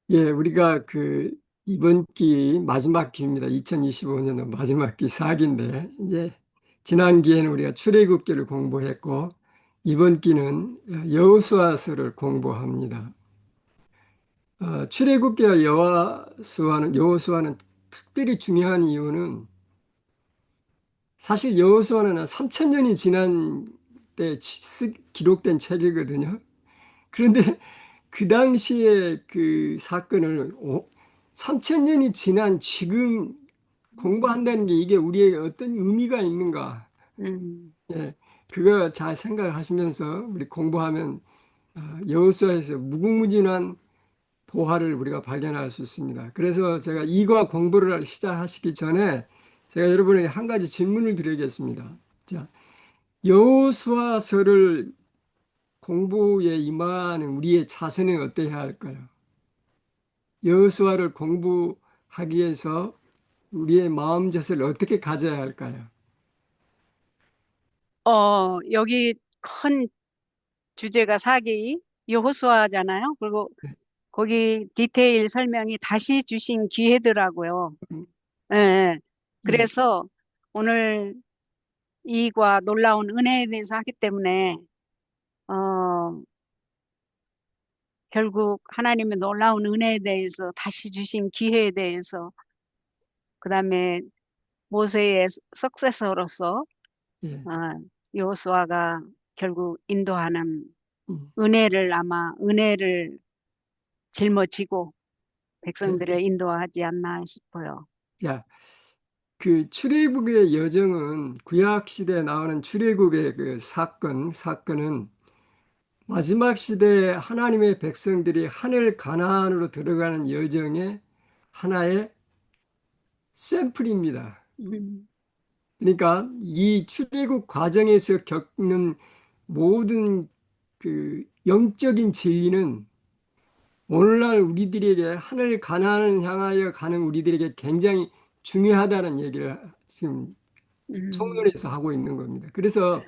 예, 우리가 이번 기 마지막 기입니다. 2025년도 마지막 기 4기인데, 이제 지난 기에는 우리가 출애굽기를 공부했고, 이번 기는 여호수아서를 공부합니다. 출애굽기와 여호수아는 특별히 중요한 이유는 사실 여호수아는 3,000년이 지난 때 기록된 책이거든요. 그런데 그 당시에 그 사건을 3,000년이 지난 지금 공부한다는 게 이게 우리에게 어떤 의미가 있는가? 음, 예, 그거 잘 생각하시면서 우리 공부하면 여호수아에서 무궁무진한 보화를 우리가 발견할 수 있습니다. 그래서 제가 이과 공부를 시작하시기 전에 제가 여러분에게 한 가지 질문을 드리겠습니다. 자, 여호수아서를 공부에 임하는 우리의 자세는 어때야 할까요? 여호수아를 공부하기 위해서 우리의 마음 자세를 어떻게 가져야 할까요? 여기 큰 주제가 사기 여호수아잖아요. 그리고 거기 디테일 설명이 다시 주신 기회더라고요. 음, 예, 예. 예, 그래서 오늘 이과 놀라운 은혜에 대해서 하기 때문에, 어, 결국 하나님의 놀라운 은혜에 대해서 다시 주신 기회에 대해서, 그 다음에 모세의 석세서로서, 예, 어, 여호수아가 결국 인도하는 음, 은혜를 짊어지고 예. 백성들을 인도하지 않나 싶어요. 자, 그 출애굽의 여정은 구약 시대에 나오는 출애굽의 그 사건은 마지막 시대에 하나님의 백성들이 하늘 가나안으로 들어가는 여정의 하나의 샘플입니다. 음, 그러니까 이 출애굽 과정에서 겪는 모든 그 영적인 진리는 오늘날 우리들에게 하늘 가나안을 향하여 가는 우리들에게 굉장히 중요하다는 얘기를 지금 음, 청년에서 하고 있는 겁니다. 그래서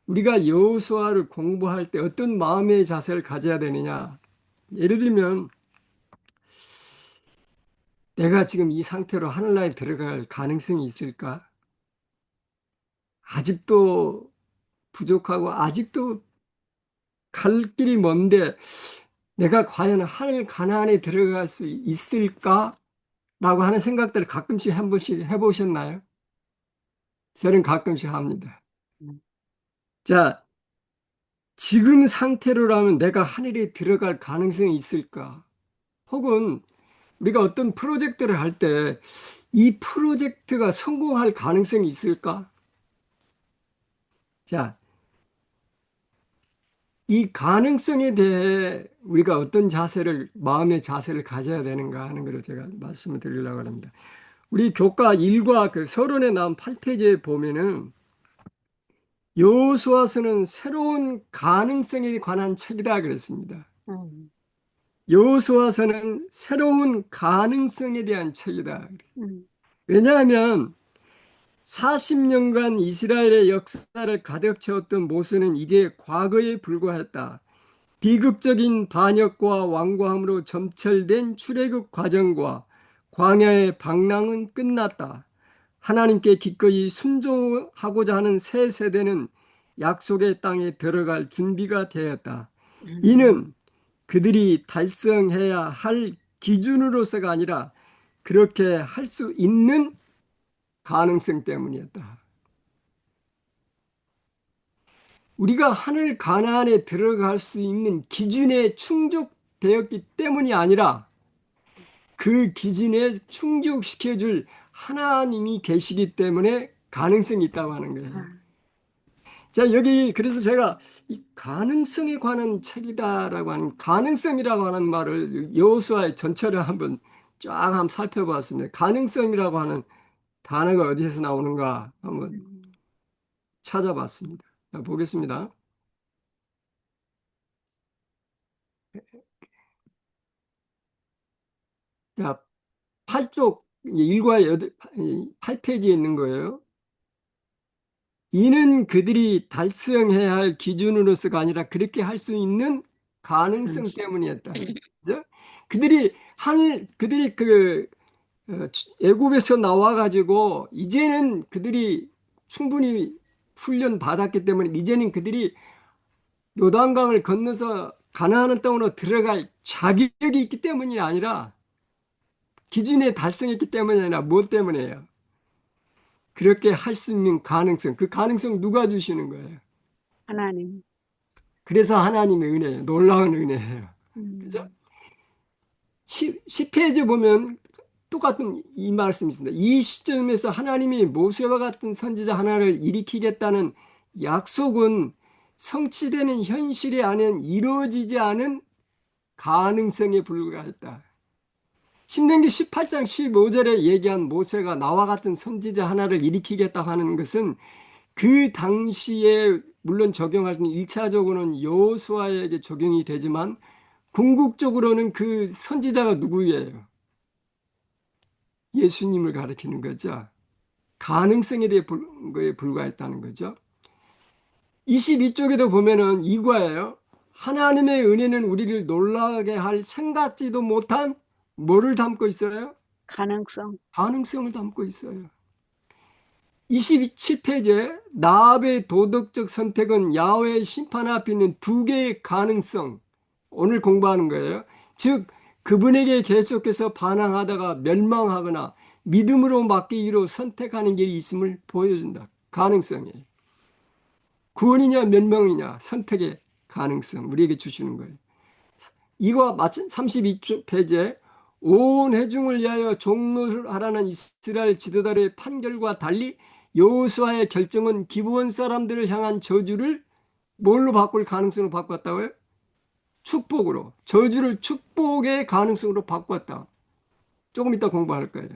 우리가 여호수아를 공부할 때 어떤 마음의 자세를 가져야 되느냐? 예를 들면 내가 지금 이 상태로 하늘나라에 들어갈 가능성이 있을까? 아직도 부족하고 아직도 갈 길이 먼데 내가 과연 하늘 가나안에 들어갈 수 있을까? 라고 하는 생각들을 가끔씩 한 번씩 해보셨나요? 저는 가끔씩 합니다. 음, 자, 지금 상태로라면 내가 하늘에 들어갈 가능성이 있을까? 혹은 우리가 어떤 프로젝트를 할 때 이 프로젝트가 성공할 가능성이 있을까? 자, 이 가능성에 대해 우리가 어떤 마음의 자세를 가져야 되는가 하는 것을 제가 말씀을 드리려고 합니다. 우리 교과 1과 그 서론에 나온 8페이지에 보면은 여호수아서는 새로운 가능성에 관한 책이다 그랬습니다. 음, 여호수아서는 새로운 가능성에 대한 책이다. 음, 왜냐하면 40년간 이스라엘의 역사를 가득 채웠던 모세는 이제 과거에 불과했다. 비극적인 반역과 완고함으로 점철된 출애굽 과정과 광야의 방랑은 끝났다. 하나님께 기꺼이 순종하고자 하는 새 세대는 약속의 땅에 들어갈 준비가 되었다. 음, 이는 그들이 달성해야 할 기준으로서가 아니라 그렇게 할 수 있는 가능성 때문이었다. 우리가 하늘 가나안에 들어갈 수 있는 기준에 충족되었기 때문이 아니라 그 기준에 충족시켜줄 하나님이 계시기 때문에 가능성이 있다고 하는 거예요. 아, 자, 여기 그래서 제가 이 가능성에 관한 책이다라고 하는 가능성이라고 하는 말을 여호수아의 전체를 한번 살펴봤습니다. 가능성이라고 하는 단어가 어디에서 나오는가 한번 음, 찾아봤습니다. 자, 보겠습니다. 자, 8쪽 1과 8페이지에 있는 거예요. 이는 그들이 달성해야 할 기준으로서가 아니라 그렇게 할 수 있는 가능성 가능성. 때문이었다. 그죠? 그들이 애굽에서 나와가지고 이제는 그들이 충분히 훈련 받았기 때문에 이제는 그들이 요단강을 건너서 가나안 땅으로 들어갈 자격이 있기 때문이 아니라 기준에 달성했기 때문이 아니라 무엇 때문에요? 그렇게 할 수 있는 가능성, 그 가능성 누가 주시는 거예요? 하나님. 그래서 하나님의 은혜예요. 놀라운 은혜예요. 그죠? 음, 10페이지 보면 똑같은 이 말씀이 있습니다. 이 시점에서 하나님이 모세와 같은 선지자 하나를 일으키겠다는 약속은 성취되는 현실이 아닌 이루어지지 않은 가능성에 불과했다. 신명기 18장 15절에 얘기한 모세가 나와 같은 선지자 하나를 일으키겠다고 하는 것은 그 당시에 물론 적용할 때는 1차적으로는 여호수아에게 적용이 되지만 궁극적으로는 그 선지자가 누구예요? 예수님을 가리키는 거죠. 가능성에 대해 거에 불과했다는 거죠. 22쪽에도 보면은 이과예요. 하나님의 은혜는 우리를 놀라게 할 생각지도 못한 뭐를 담고 있어요? 가능성. 가능성을 담고 있어요. 27페이지에 나합의 도덕적 선택은 야훼의 심판 앞에 있는 두 개의 가능성, 오늘 공부하는 거예요. 즉 그분에게 계속해서 반항하다가 멸망하거나 믿음으로 맡기기로 선택하는 길이 있음을 보여준다. 가능성이에요. 구원이냐 멸망이냐 선택의 가능성 우리에게 주시는 거예요. 이와 마찬 32페이지에 온 회중을 위하여 종로하라는 이스라엘 지도자의 판결과 달리 여호수아의 결정은 기브온 사람들을 향한 저주를 뭘로 바꿀 가능성으로 바꿨다고요? 축복으로. 저주를 축복의 가능성으로 바꿨다. 조금 이따 공부할 거예요.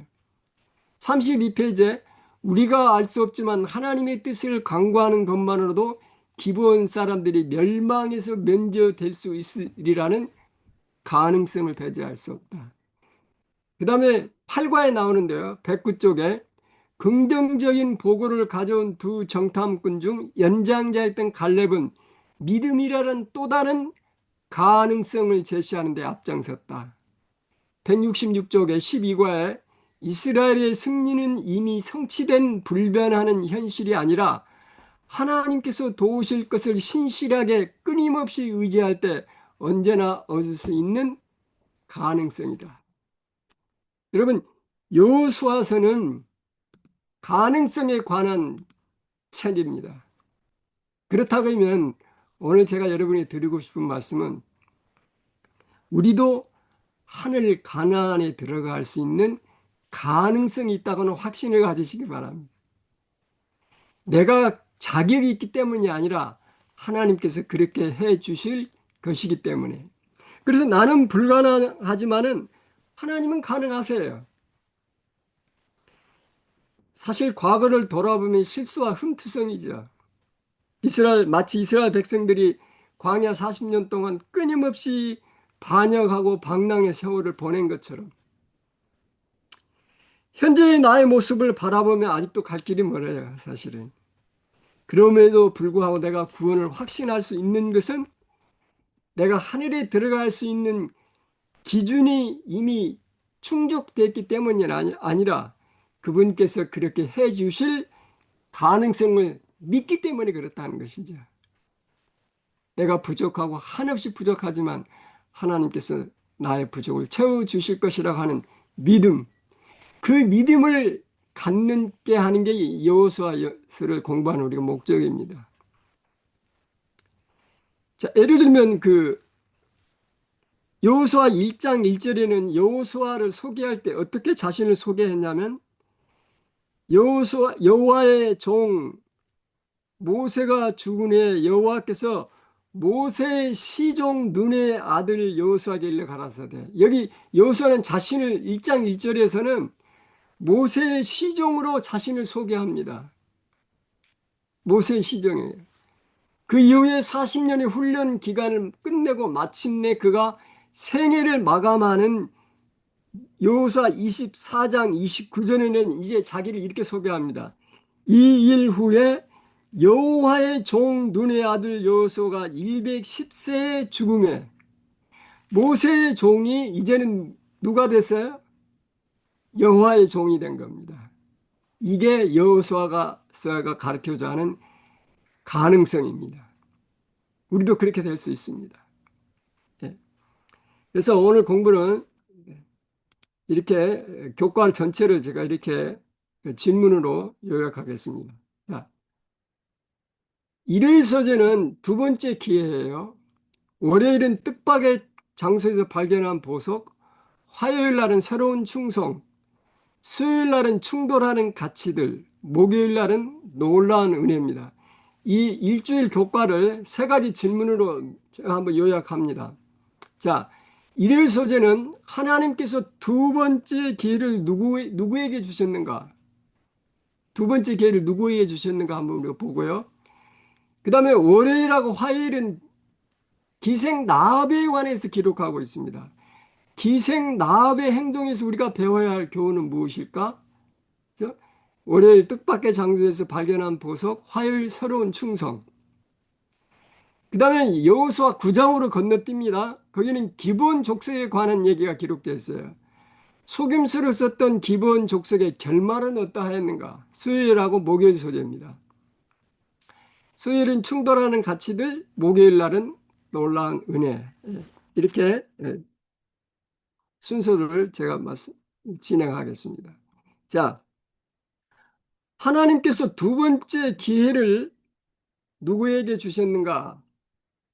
32페이지에 우리가 알 수 없지만 하나님의 뜻을 강구하는 것만으로도 기브온 사람들이 멸망에서 면제될 수 있으리라는 가능성을 배제할 수 없다. 그 다음에 8과에 나오는데요. 109쪽에 긍정적인 보고를 가져온 두 정탐꾼 중 연장자였던 갈렙은 믿음이라는 또 다른 가능성을 제시하는 데 앞장섰다. 166쪽에 12과에 이스라엘의 승리는 이미 성취된 불변하는 현실이 아니라 하나님께서 도우실 것을 신실하게 끊임없이 의지할 때 언제나 얻을 수 있는 가능성이다. 여러분, 여호수아서는 가능성에 관한 책입니다. 그렇다고 하면 오늘 제가 여러분이 드리고 싶은 말씀은 우리도 하늘 가나안에 들어갈 수 있는 가능성이 있다고는 확신을 가지시기 바랍니다. 내가 자격이 있기 때문이 아니라 하나님께서 그렇게 해 주실 것이기 때문에. 그래서 나는 불가능하지만은 하나님은 가능하세요. 사실 과거를 돌아보면 실수와 흠투성이죠. 마치 이스라엘 백성들이 광야 40년 동안 끊임없이 반역하고 방랑의 세월을 보낸 것처럼 현재의 나의 모습을 바라보면 아직도 갈 길이 멀어요, 사실은. 그럼에도 불구하고 내가 구원을 확신할 수 있는 것은 내가 하늘에 들어갈 수 있는 기준이 이미 충족됐기 때문이 아니라 그분께서 그렇게 해 주실 가능성을 믿기 때문에 그렇다는 것이죠. 내가 부족하고 한없이 부족하지만 하나님께서 나의 부족을 채워주실 것이라고 하는 믿음, 그 믿음을 갖는 게 하는 게 여호수아서를 공부하는 우리가 목적입니다. 자, 예를 들면 여호수아 1장 1절에는 여호수아를 소개할 때 어떻게 자신을 소개했냐면 여호와의 종 모세가 죽은 후에 여호와께서 모세의 시종 눈의 아들 여호수아에게 일러 가라사대. 여기 여호수아는 자신을 1장 1절에서는 모세의 시종으로 자신을 소개합니다. 모세의 시종이에요. 그 이후에 40년의 훈련 기간을 끝내고 마침내 그가 생애를 마감하는 여호수아 24장 29절에는 이제 자기를 이렇게 소개합니다. 이 일 후에 여호와의 종 눈의 아들 여호수아가 110세에 죽음에 모세의 종이 이제는 누가 됐어요? 여호와의 종이 된 겁니다. 이게 여호수아가 가르쳐자 하는 가능성입니다. 우리도 그렇게 될 수 있습니다. 예. 그래서 오늘 공부는 이렇게 교과 전체를 제가 이렇게 질문으로 요약하겠습니다. 자, 일요일 서재는 두 번째 기회예요. 월요일은 뜻밖의 장소에서 발견한 보석, 화요일 날은 새로운 충성, 수요일 날은 충돌하는 가치들, 목요일 날은 놀라운 은혜입니다. 이 일주일 교과를 세 가지 질문으로 제가 한번 요약합니다. 자, 일요일 소재는 하나님께서 두 번째 기회를 누구에게 주셨는가? 두 번째 기회를 누구에게 주셨는가 한번 우리가 보고요. 그 다음에 월요일하고 화요일은 기생 나합에 관해서 기록하고 있습니다. 기생 나합의 행동에서 우리가 배워야 할 교훈은 무엇일까? 그죠? 월요일 뜻밖의 장소에서 발견한 보석, 화요일 새로운 충성. 그 다음에 여호수아 9장으로 건너뜁니다. 거기는 기본 족속에 관한 얘기가 기록되어 있어요. 속임수를 썼던 기본 족속의 결말은 어떠하였는가? 수요일하고 목요일 소재입니다. 수요일은 충돌하는 가치들, 목요일 날은 놀라운 은혜. 이렇게 순서를 제가 진행하겠습니다. 자, 하나님께서 두 번째 기회를 누구에게 주셨는가?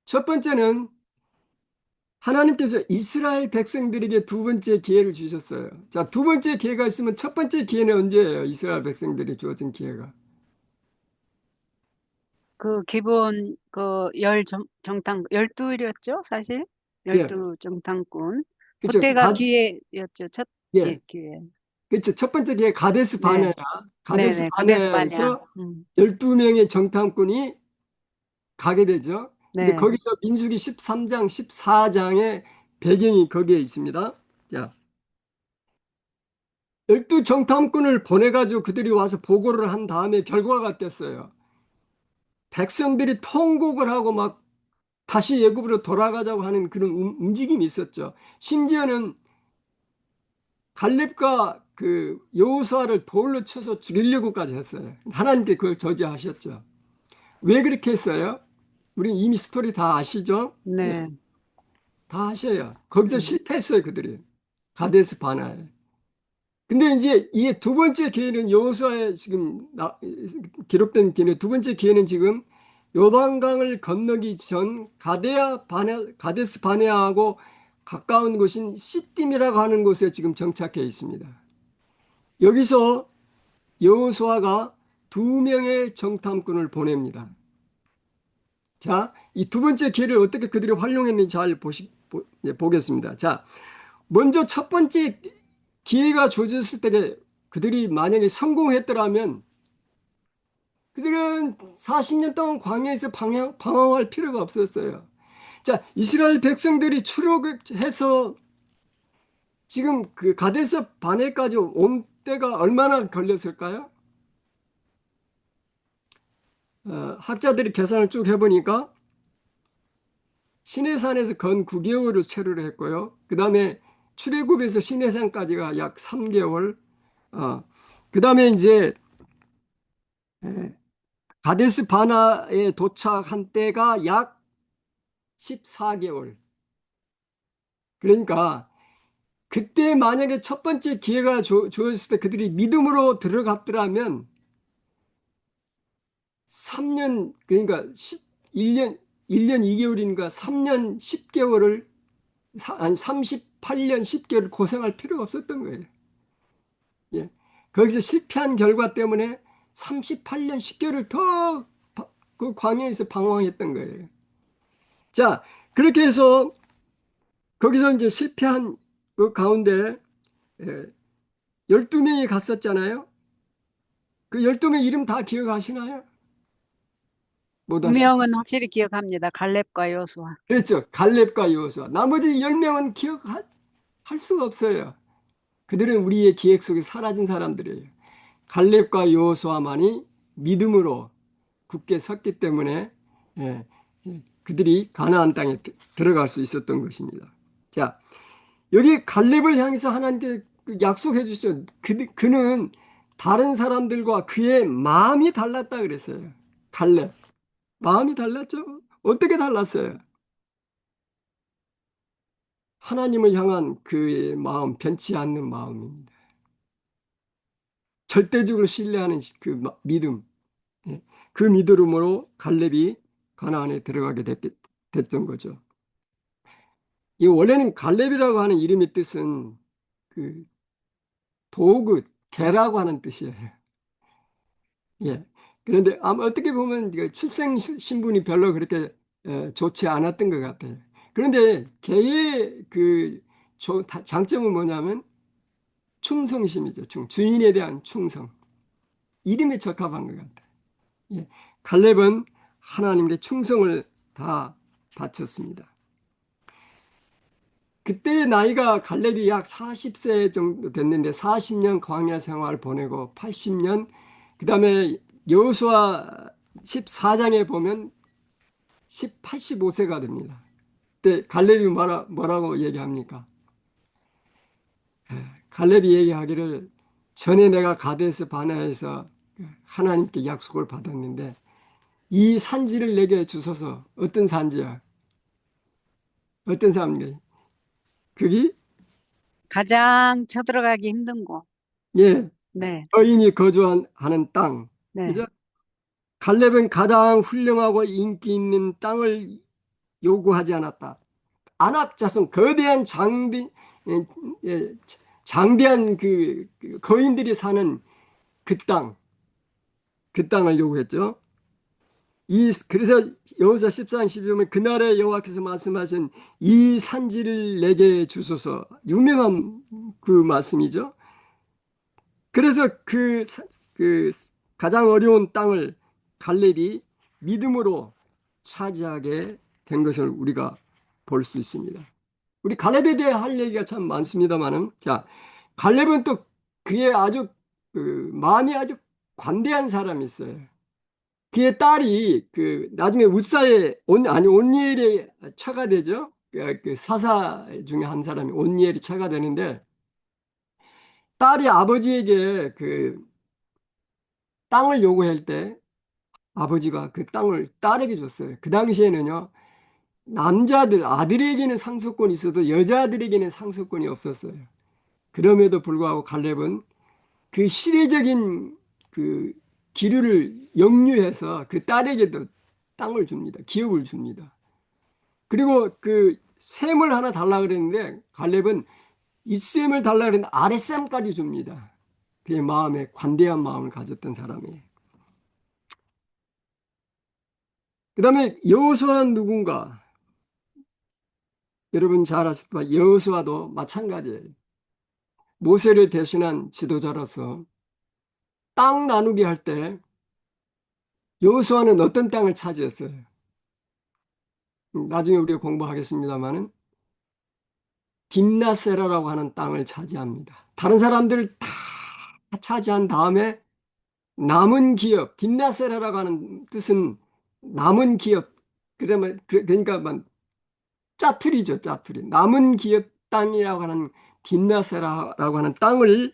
첫 번째는 하나님께서 이스라엘 백성들에게 두 번째 기회를 주셨어요. 자, 두 번째 기회가 있으면 첫 번째 기회는 언제예요? 이스라엘 백성들이 주어진 기회가. 그 기본 그 열 정탐 12일이었죠, 사실. 예, 12정탐꾼. 그렇죠. 그때가 기회였죠. 첫 예, 기회. 그렇죠. 첫 번째 기회 가데스 바네아. 네. 가데스 네네. 가데스 바네아. 바네아에서 12명의 정탐꾼이 가게 되죠. 근데 네. 거기서 민수기 13장, 14장의 배경이 거기에 있습니다. 자, 12정탐꾼을 보내가지고 그들이 와서 보고를 한 다음에 결과가 어땠어요? 백성들이 통곡을 하고 막 다시 예굽으로 돌아가자고 하는 그런 움직임이 있었죠. 심지어는 갈렙과 그 여호수아를 돌로 쳐서 죽이려고까지 했어요. 하나님께 그걸 저지하셨죠. 왜 그렇게 했어요? 우리 이미 스토리 다 아시죠? 예, 네. 다 아셔요. 거기서 음. 실패했어요, 그들이. 가데스 바나에. 근데 이제 이게 두 번째 기회는 여호수아에 지금 기록된 기회, 두 번째 기회는 지금 요단강을 건너기 전 가데스 바네아하고 가까운 곳인 시딤이라고 하는 곳에 지금 정착해 있습니다. 여기서 여호수아가 두 명의 정탐꾼을 보냅니다. 자, 이 두 번째 기회를 어떻게 그들이 활용했는지 잘 보겠습니다. 자, 먼저 첫 번째 기회가 주어졌을 때 그들이 만약에 성공했더라면 그들은 40년 동안 광야에서 방황할 필요가 없었어요. 자, 이스라엘 백성들이 출애굽해서 지금 그 가데스 바네까지 온 때가 얼마나 걸렸을까요? 학자들이 계산을 쭉 해보니까 시내산에서 건 9개월을 체류를 했고요. 그 다음에 출애굽에서 시내산까지가 약 3개월. 그 다음에 이제 에, 가데스 바나에 도착한 때가 약 14개월. 그러니까 그때 만약에 첫 번째 기회가 주어졌을 때 그들이 믿음으로 들어갔더라면 3년, 그러니까 1년 2개월이니까 3년 10개월을, 아니 38년 10개월 고생할 필요가 없었던 거예요. 예. 거기서 실패한 결과 때문에 38년 10개월을 더 그 광야에서 방황했던 거예요. 자, 그렇게 해서 거기서 이제 실패한 그 가운데 12명이 갔었잖아요. 그 12명 이름 다 기억하시나요? 못 두 아시죠? 명은 확실히 기억합니다. 갈렙과 여호수아. 그렇죠. 갈렙과 여호수아. 나머지 10명은 기억할 수가 없어요. 그들은 우리의 기억 속에 사라진 사람들이에요. 갈렙과 여호수아만이 믿음으로 굳게 섰기 때문에 예, 그들이 가나안 땅에 들어갈 수 있었던 것입니다. 자, 여기 갈렙을 향해서 하나님께 그 약속해 주셨어요. 그는 다른 사람들과 그의 마음이 달랐다 그랬어요. 갈렙. 마음이 달랐죠? 어떻게 달랐어요? 하나님을 향한 그의 마음, 변치 않는 마음입니다. 절대적으로 신뢰하는 그 믿음. 예. 그 믿음으로 갈렙이 가나안에 들어가게 됐던 거죠. 이 원래는 갈렙이라고 하는 이름의 뜻은 그 도구, 개라고 하는 뜻이에요. 예. 그런데 아마 어떻게 보면 그 출생 신분이 별로 그렇게 좋지 않았던 것 같아요. 그런데 개의 그 장점은 뭐냐면 충성심이죠. 주인에 대한 충성. 이름에 적합한 것 같아요. 예. 갈렙은 하나님께 충성을 다 바쳤습니다. 그때의 나이가 갈렙이 약 40세 정도 됐는데 40년 광야 생활 보내고 80년 그다음에 여호수아 14장에 보면 85세가 됩니다. 그때 갈렙이 뭐라고 얘기합니까? 갈렙이 얘기하기를 전에 내가 가데스 바네아에서 하나님께 약속을 받았는데 이 산지를 내게 주소서. 어떤 산지야? 어떤 산지? 그게 가장 쳐들어가기 힘든 곳. 예, 네, 여인이 거주하는 땅. 네. 그죠? 갈렙은 가장 훌륭하고 인기 있는 땅을 요구하지 않았다. 안악 자손 거대한 예, 예, 장대한 그 거인들이 사는 그 땅, 그 땅을 요구했죠. 그래서 여호수아 14장 12절에 그날에 여호와께서 말씀하신 이 산지를 내게 주소서 유명한 그 말씀이죠. 그래서 그 가장 어려운 땅을 갈렙이 믿음으로 차지하게 된 것을 우리가 볼 수 있습니다. 우리 갈렙에 대해 할 얘기가 참 많습니다만은 자 갈렙은 또 그의 아주 그 마음이 아주 관대한 사람이 있어요. 그의 딸이 그 나중에 웃사의 온니엘의 처가 되죠. 그 사사 중에 한 사람이 온니엘이 처가 되는데 딸이 아버지에게 그 땅을 요구할 때 아버지가 그 땅을 딸에게 줬어요. 그 당시에는요. 남자들 아들에게는 상속권이 있어도 여자들에게는 상속권이 없었어요. 그럼에도 불구하고 갈렙은 그 시대적인 그 기류를 역류해서 그 딸에게도 땅을 줍니다. 기업을 줍니다. 그리고 그 셈을 하나 달라 그랬는데 갈렙은 윗셈을 달라 그랬는데 아랫셈까지 줍니다. 그의 마음에 관대한 마음을 가졌던 사람이에요. 그 다음에 여호수아는 누군가? 여러분 잘 아시지만 여호수아도 마찬가지예요. 모세를 대신한 지도자로서 땅 나누기 할 때 여호수아는 어떤 땅을 차지했어요? 나중에 우리가 공부하겠습니다만은 딥나세라라고 하는 땅을 차지합니다. 다른 사람들 다 차지한 다음에 남은 기업, 딥나세라라고 하는 뜻은 남은 기업, 그러니까 짜투리죠, 짜투리. 남은 기업 땅이라고 하는 딥나세라라고 하는 땅을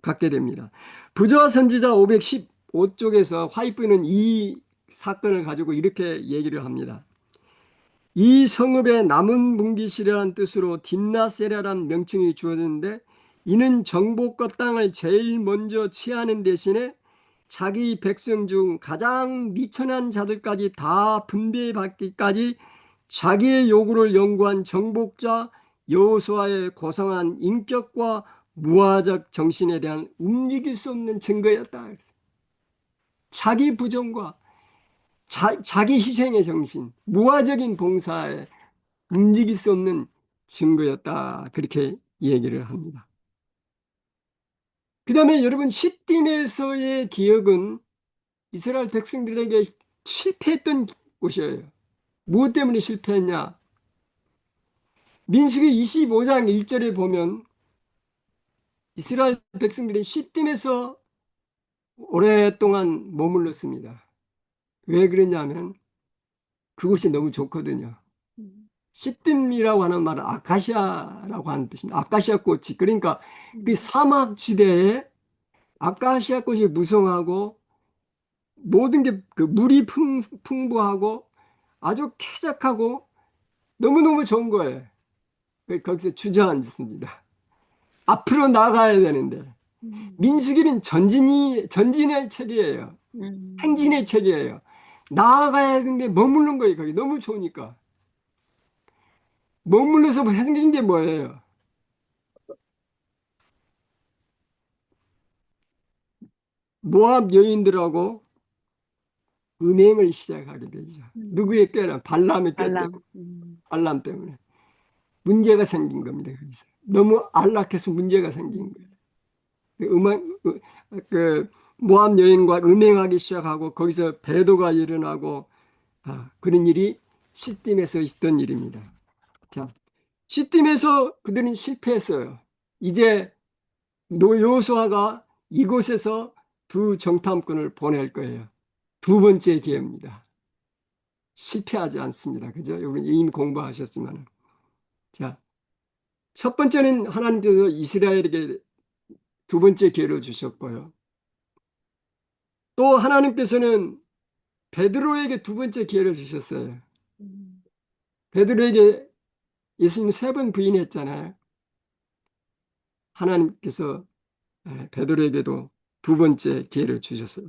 갖게 됩니다. 부조와 선지자 515쪽에서 화이프는 이 사건을 가지고 이렇게 얘기를 합니다. 이 성읍에 남은 뭉기시라는 뜻으로 딥나세라란 명칭이 주어졌는데 이는 정복과 땅을 제일 먼저 취하는 대신에 자기 백성 중 가장 미천한 자들까지 다 분배받기까지 자기의 요구를 연구한 정복자 여호수아의 고상한 인격과 무화적 정신에 대한 움직일 수 없는 증거였다. 자기 부정과 자기 희생의 정신, 무화적인 봉사에 움직일 수 없는 증거였다. 그렇게 얘기를 합니다. 그 다음에 여러분 시딤에서의 기억은 이스라엘 백성들에게 실패했던 곳이에요. 무엇 때문에 실패했냐? 민수기 25장 1절에 보면 이스라엘 백성들이 시딤에서 오랫동안 머물렀습니다. 왜 그러냐면 그곳이 너무 좋거든요. 시딤이라고 하는 말은 아카시아라고 하는 뜻입니다. 아카시아 꽃이. 그러니까 그 음, 사막 지대에 아카시아 꽃이 무성하고 모든 게 그 물이 풍부하고 아주 쾌적하고 너무너무 좋은 거예요. 거기서 주저앉습니다. 앞으로 나가야 되는데. 음, 민수기는 전진의 책이에요. 행진의 음, 책이에요. 나아가야 되는데 머무는 거예요. 거기 너무 좋으니까. 머물러서 생긴 게 뭐예요? 모압 여인들하고 음행을 시작하게 되죠. 누구의 꾀라? 발람의 꾀 때문에. 알람, 발람 때문에. 문제가 생긴 겁니다. 거기서. 너무 안락해서 문제가 생긴 거예요. 음, 그 모압 여인과 음행하기 시작하고 거기서 배도가 일어나고 그런 일이 시딤에서 있던 일입니다. 자, 시딤에서 그들은 실패했어요. 이제 여호수아가 이곳에서 두 정탐꾼을 보낼 거예요. 두 번째 기회입니다. 실패하지 않습니다. 그죠? 우리 이미 공부하셨지만. 자, 첫 번째는 하나님께서 이스라엘에게 두 번째 기회를 주셨고요. 또 하나님께서는 베드로에게 두 번째 기회를 주셨어요. 음, 베드로에게 예수님 세 번 부인했잖아요. 하나님께서 베드로에게도 두 번째 기회를 주셨어요.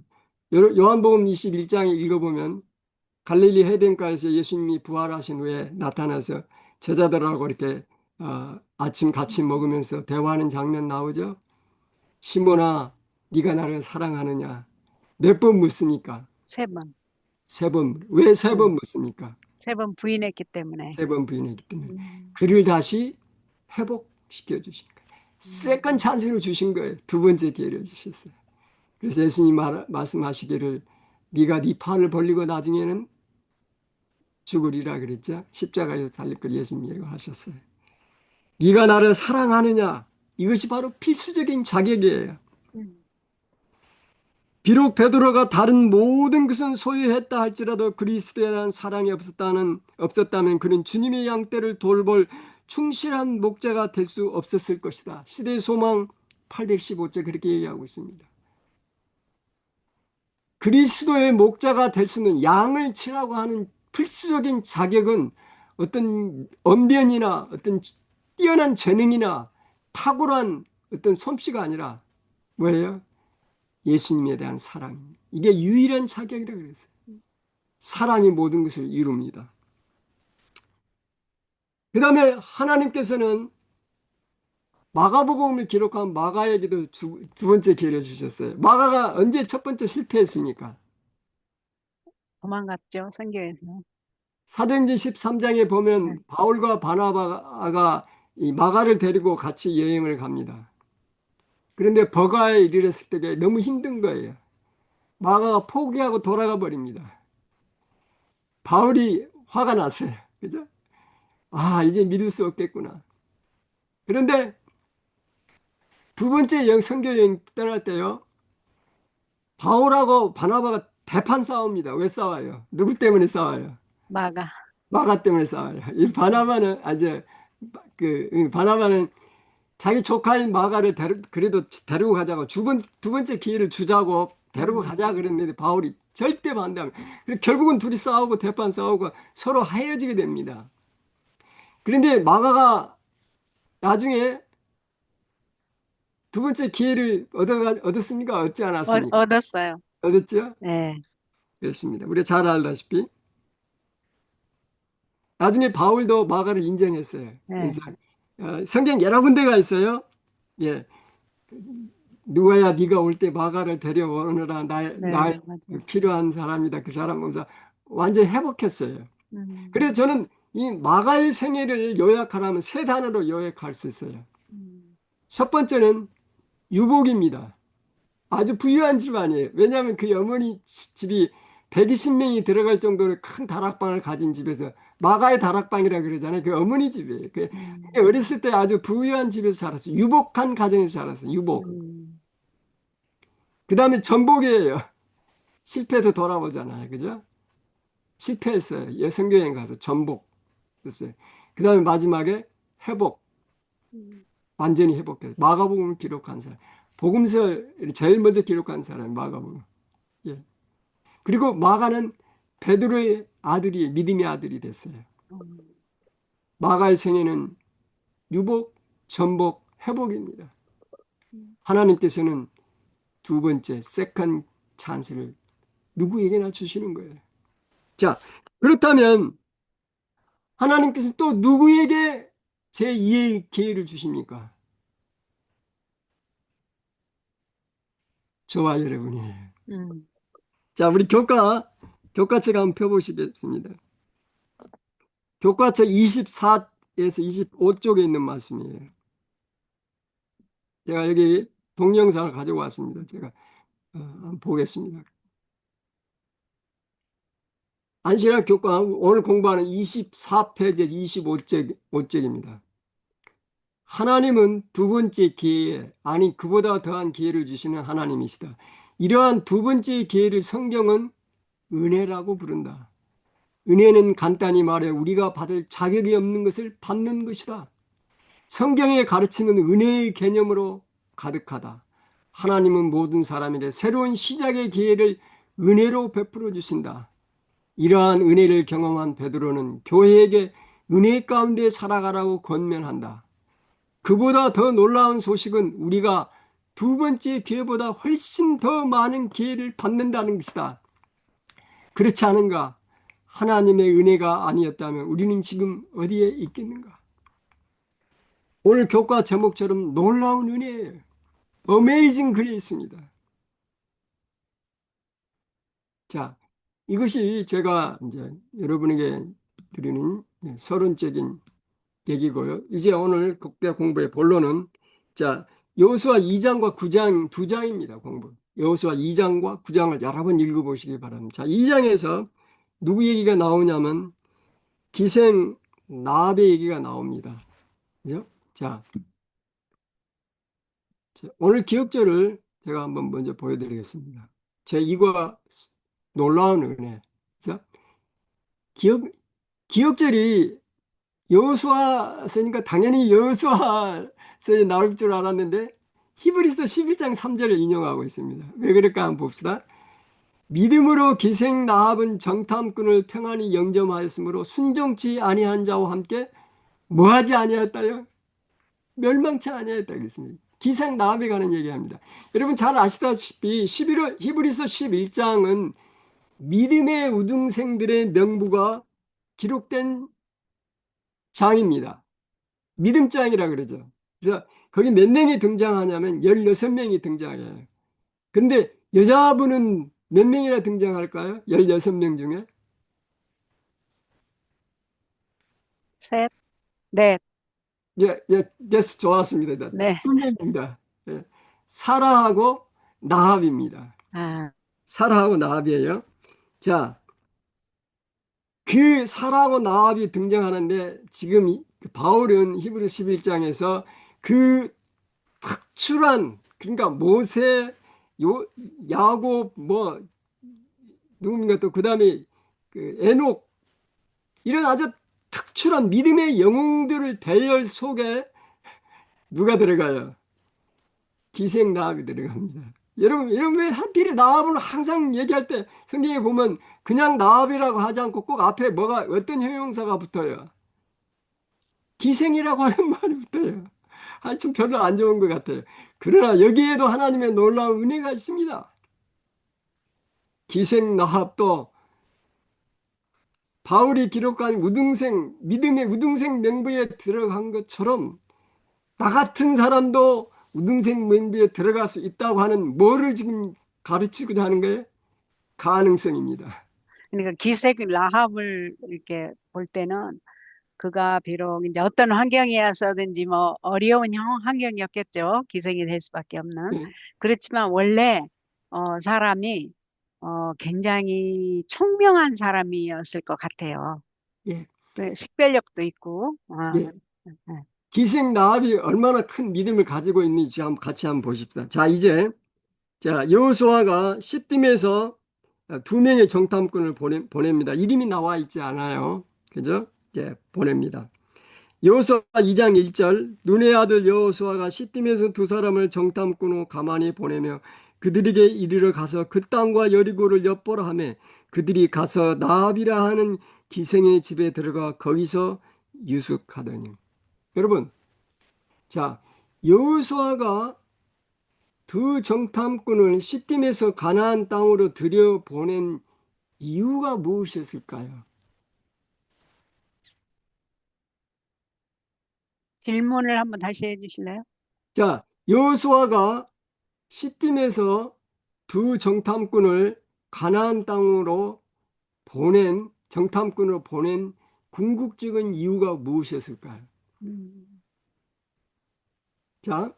요한복음 21장에 읽어보면 갈릴리 해변가에서 예수님이 부활하신 후에 나타나서 제자들하고 이렇게 아침 같이 먹으면서 대화하는 장면 나오죠. 시몬아, 네가 나를 사랑하느냐? 몇 번 묻습니까? 세 번, 세 번. 왜 세 번 음, 묻습니까? 세 번 부인했기 때문에. 세 번 부인했기 때문에. 음, 그를 다시 회복시켜 주신 거예요. 세컨 음, 찬스를 주신 거예요. 두 번째 기회를 주셨어요. 그래서 예수님 말씀하시기를 네가 네 팔을 벌리고 나중에는 죽으리라 그랬죠. 십자가에서 달릴 걸 예수님 예고하셨어요. 네가 나를 사랑하느냐? 이것이 바로 필수적인 자격이에요. 음, 비록 베드로가 다른 모든 것은 소유했다 할지라도 그리스도에 대한 사랑이 없었다면 그는 주님의 양떼를 돌볼 충실한 목자가 될 수 없었을 것이다. 시대의 소망 815절 그렇게 얘기하고 있습니다. 그리스도의 목자가 될 수는 양을 치라고 하는 필수적인 자격은 어떤 언변이나 어떤 뛰어난 재능이나 탁월한 어떤 솜씨가 아니라 뭐예요? 예수님에 대한 사랑. 이게 유일한 자격이라고 그랬어요. 사랑이 모든 것을 이룹니다. 그 다음에 하나님께서는 마가복음을 기록한 마가에게도 두 번째 기회를 주셨어요. 마가가 언제 첫 번째 실패했습니까? 도망갔죠, 선교에서. 사도행전 13장에 네, 보면 바울과 바나바가 이 마가를 데리고 같이 여행을 갑니다. 그런데 버가에 이르렀을 때 너무 힘든 거예요. 마가가 포기하고 돌아가 버립니다. 바울이 화가 났어요. 그죠? 이제 믿을 수 없겠구나. 그런데 두 번째 선교 여행 떠날 때요. 바울하고 바나바가 대판 싸웁니다. 왜 싸워요? 누구 때문에 싸워요? 마가. 마가 때문에 싸워요. 이 바나바는 바나바는 자기 조카인 마가를 그래도 데리고 가자고 두 번째 기회를 주자고 데리고 음, 가자 그랬는데 바울이 절대 반대합니다. 결국은 둘이 싸우고 대판 싸우고 서로 헤어지게 됩니다. 그런데 마가가 나중에 두 번째 기회를 얻었습니까? 얻지 않았습니까? 얻었어요. 얻었죠? 네, 그렇습니다. 우리가 잘 알다시피 나중에 바울도 마가를 인정했어요. 네, 그래서 성경 여러 군데가 있어요. 예, 누가야 네가 올 때 마가를 데려오느라 네, 나의 맞아요. 필요한 사람이다. 그 사람 보면서 완전히 회복했어요. 그래서 음, 저는 이 마가의 생애를 요약하라면 세 단어로 요약할 수 있어요. 음, 첫 번째는 유복입니다. 아주 부유한 집안이에요. 왜냐하면 그 어머니 집이 120명이 들어갈 정도로 큰 다락방을 가진 집에서 마가의 다락방이라 그러잖아요. 그 어머니 집이에요. 음, 어렸을 때 아주 부유한 집에서 자랐어요. 유복한 가정에서 자랐어요. 유복. 음, 그 다음에 전복이에요. 실패해서 돌아보잖아요. 그죠? 실패했어요. 성교여행 가서 전복. 됐어요. 그 다음에 마지막에 회복, 음, 완전히 회복돼요. 마가복음을 기록한 사람. 복음서를 제일 먼저 기록한 사람이 마가복음. 예. 그리고 마가는 베드로의 아들이 믿음의 아들이 됐어요. 음, 마가의 생애는 유복, 전복, 회복입니다. 음, 하나님께서는 두 번째 세컨 찬스를 누구에게나 주시는 거예요. 자, 그렇다면 하나님께서 또 누구에게 제2의 기회를 주십니까? 저와 여러분이에요. 음. 자, 우리 교과책 한번 펴보시겠습니다. 교과책 24에서 25쪽에 있는 말씀이에요. 제가 여기 동영상을 가지고 왔습니다. 제가 한번 보겠습니다. 안신학 교과 오늘 공부하는 24페이지 25쪽입니다. 하나님은 두 번째 기회에, 아니 그보다 더한 기회를 주시는 하나님이시다. 이러한 두 번째 기회를 성경은 은혜라고 부른다. 은혜는 간단히 말해 우리가 받을 자격이 없는 것을 받는 것이다. 성경의 가르치는 은혜의 개념으로 가득하다. 하나님은 모든 사람에게 새로운 시작의 기회를 은혜로 베풀어 주신다. 이러한 은혜를 경험한 베드로는 교회에게 은혜 가운데 살아가라고 권면한다. 그보다 더 놀라운 소식은 우리가 두 번째 기회보다 훨씬 더 많은 기회를 받는다는 것이다. 그렇지 않은가? 하나님의 은혜가 아니었다면 우리는 지금 어디에 있겠는가? 오늘 교과 제목처럼 놀라운 은혜예요. 어메이징 그레이스입니다. 자, 이것이 제가 이제 여러분에게 드리는 서론적인 얘기고요. 이제 오늘 국대 공부의 본론은 자, 여호수아 2장과 9장 두 장입니다. 공부. 여호수아 2장과 9장을 여러 번 읽어보시기 바랍니다. 자, 2장에서 누구 얘기가 나오냐면 기생 나압의 얘기가 나옵니다. 그죠? 자, 오늘 기억절을 제가 한번 먼저 보여드리겠습니다. 제 이과 놀라운 은혜. 자, 기억, 기억절이 여호수아서니까 당연히 여호수아서 나올 줄 알았는데 히브리서 11장 3절을 인용하고 있습니다. 왜 그럴까 한번 봅시다. 믿음으로 기생 나합은 정탐꾼을 평안히 영접하였으므로 순종치 아니한 자와 함께 뭐하지 아니하였다요? 멸망치 아니하였다 그랬습니다. 기생 나합에 관한 얘기합니다. 여러분 잘 아시다시피 11월 히브리서 11장은 믿음의 우등생들의 명부가 기록된 장입니다. 믿음장이라 그러죠. 그래서 거기 몇 명이 등장하냐면 16명이 등장해요. 근데 여자분은 몇 명이나 등장할까요? 16명 중에? 셋, 넷, 예, 예, yes, 좋았습니다. 네. 두 명입니다. 예. 사라하고 나합입니다. 아, 사라하고 나합이에요. 자, 그 사라하고 나합이 등장하는데 지금 바울은 히브리 11장에서 그 특출한 그러니까 모세, 야곱 뭐 누굽니까 또 그다음에 그 에녹 이런 아주 특출한 믿음의 영웅들을 대열 속에 누가 들어가요? 기생 나합이 들어갑니다. 여러분 왜 하필 나합을 항상 얘기할 때 성경에 보면 그냥 나합이라고 하지 않고 꼭 앞에 뭐가 어떤 형용사가 붙어요? 기생이라고 하는 말이 붙어요. 좀 별로 안 좋은 것 같아요. 그러나 여기에도 하나님의 놀라운 은혜가 있습니다. 기생 나합도 바울이 기록한 믿음의 우등생 명부에 들어간 것처럼 나 같은 사람도 우등생 명부에 들어갈 수 있다고 하는 뭐를 지금 가르치고자 하는 거예요? 가능성입니다. 그러니까 기색 라합을 이렇게 볼 때는 그가 비록 이제 어떤 환경이라서든지 뭐 어려운 환경이었겠죠. 기생이 될 수밖에 없는. 예, 그렇지만 원래 사람이 굉장히 총명한 사람이었을 것 같아요. 예, 그 식별력도 있고. 예. 네. 기생 나합이 얼마나 큰 믿음을 가지고 있는지 한번 같이 한번 보십시다. 자, 이제 여호수아가 시딤에서 두 명의 정탐꾼을 보냅니다. 이름이 나와 있지 않아요. 그죠? 보냅니다. 여호수아 2장 1절 눈의 아들 여호수아가 시딤에서 두 사람을 정탐꾼으로 가만히 보내며 그들에게 이르러 가서 그 땅과 여리고를 엿보라 하며 그들이 가서 나압이라 하는 기생의 집에 들어가 거기서 유숙하더니. 여러분, 자, 여호수아가 두 정탐꾼을 시딤에서 가나안 땅으로 들여보낸 이유가 무엇이었을까요? 질문을 한번 다시 해주실래요? 자, 여호수아가 시딤에서 두 정탐꾼을 가나안 땅으로 정탐꾼으로 보낸 궁극적인 이유가 무엇이었을까요? 음, 자,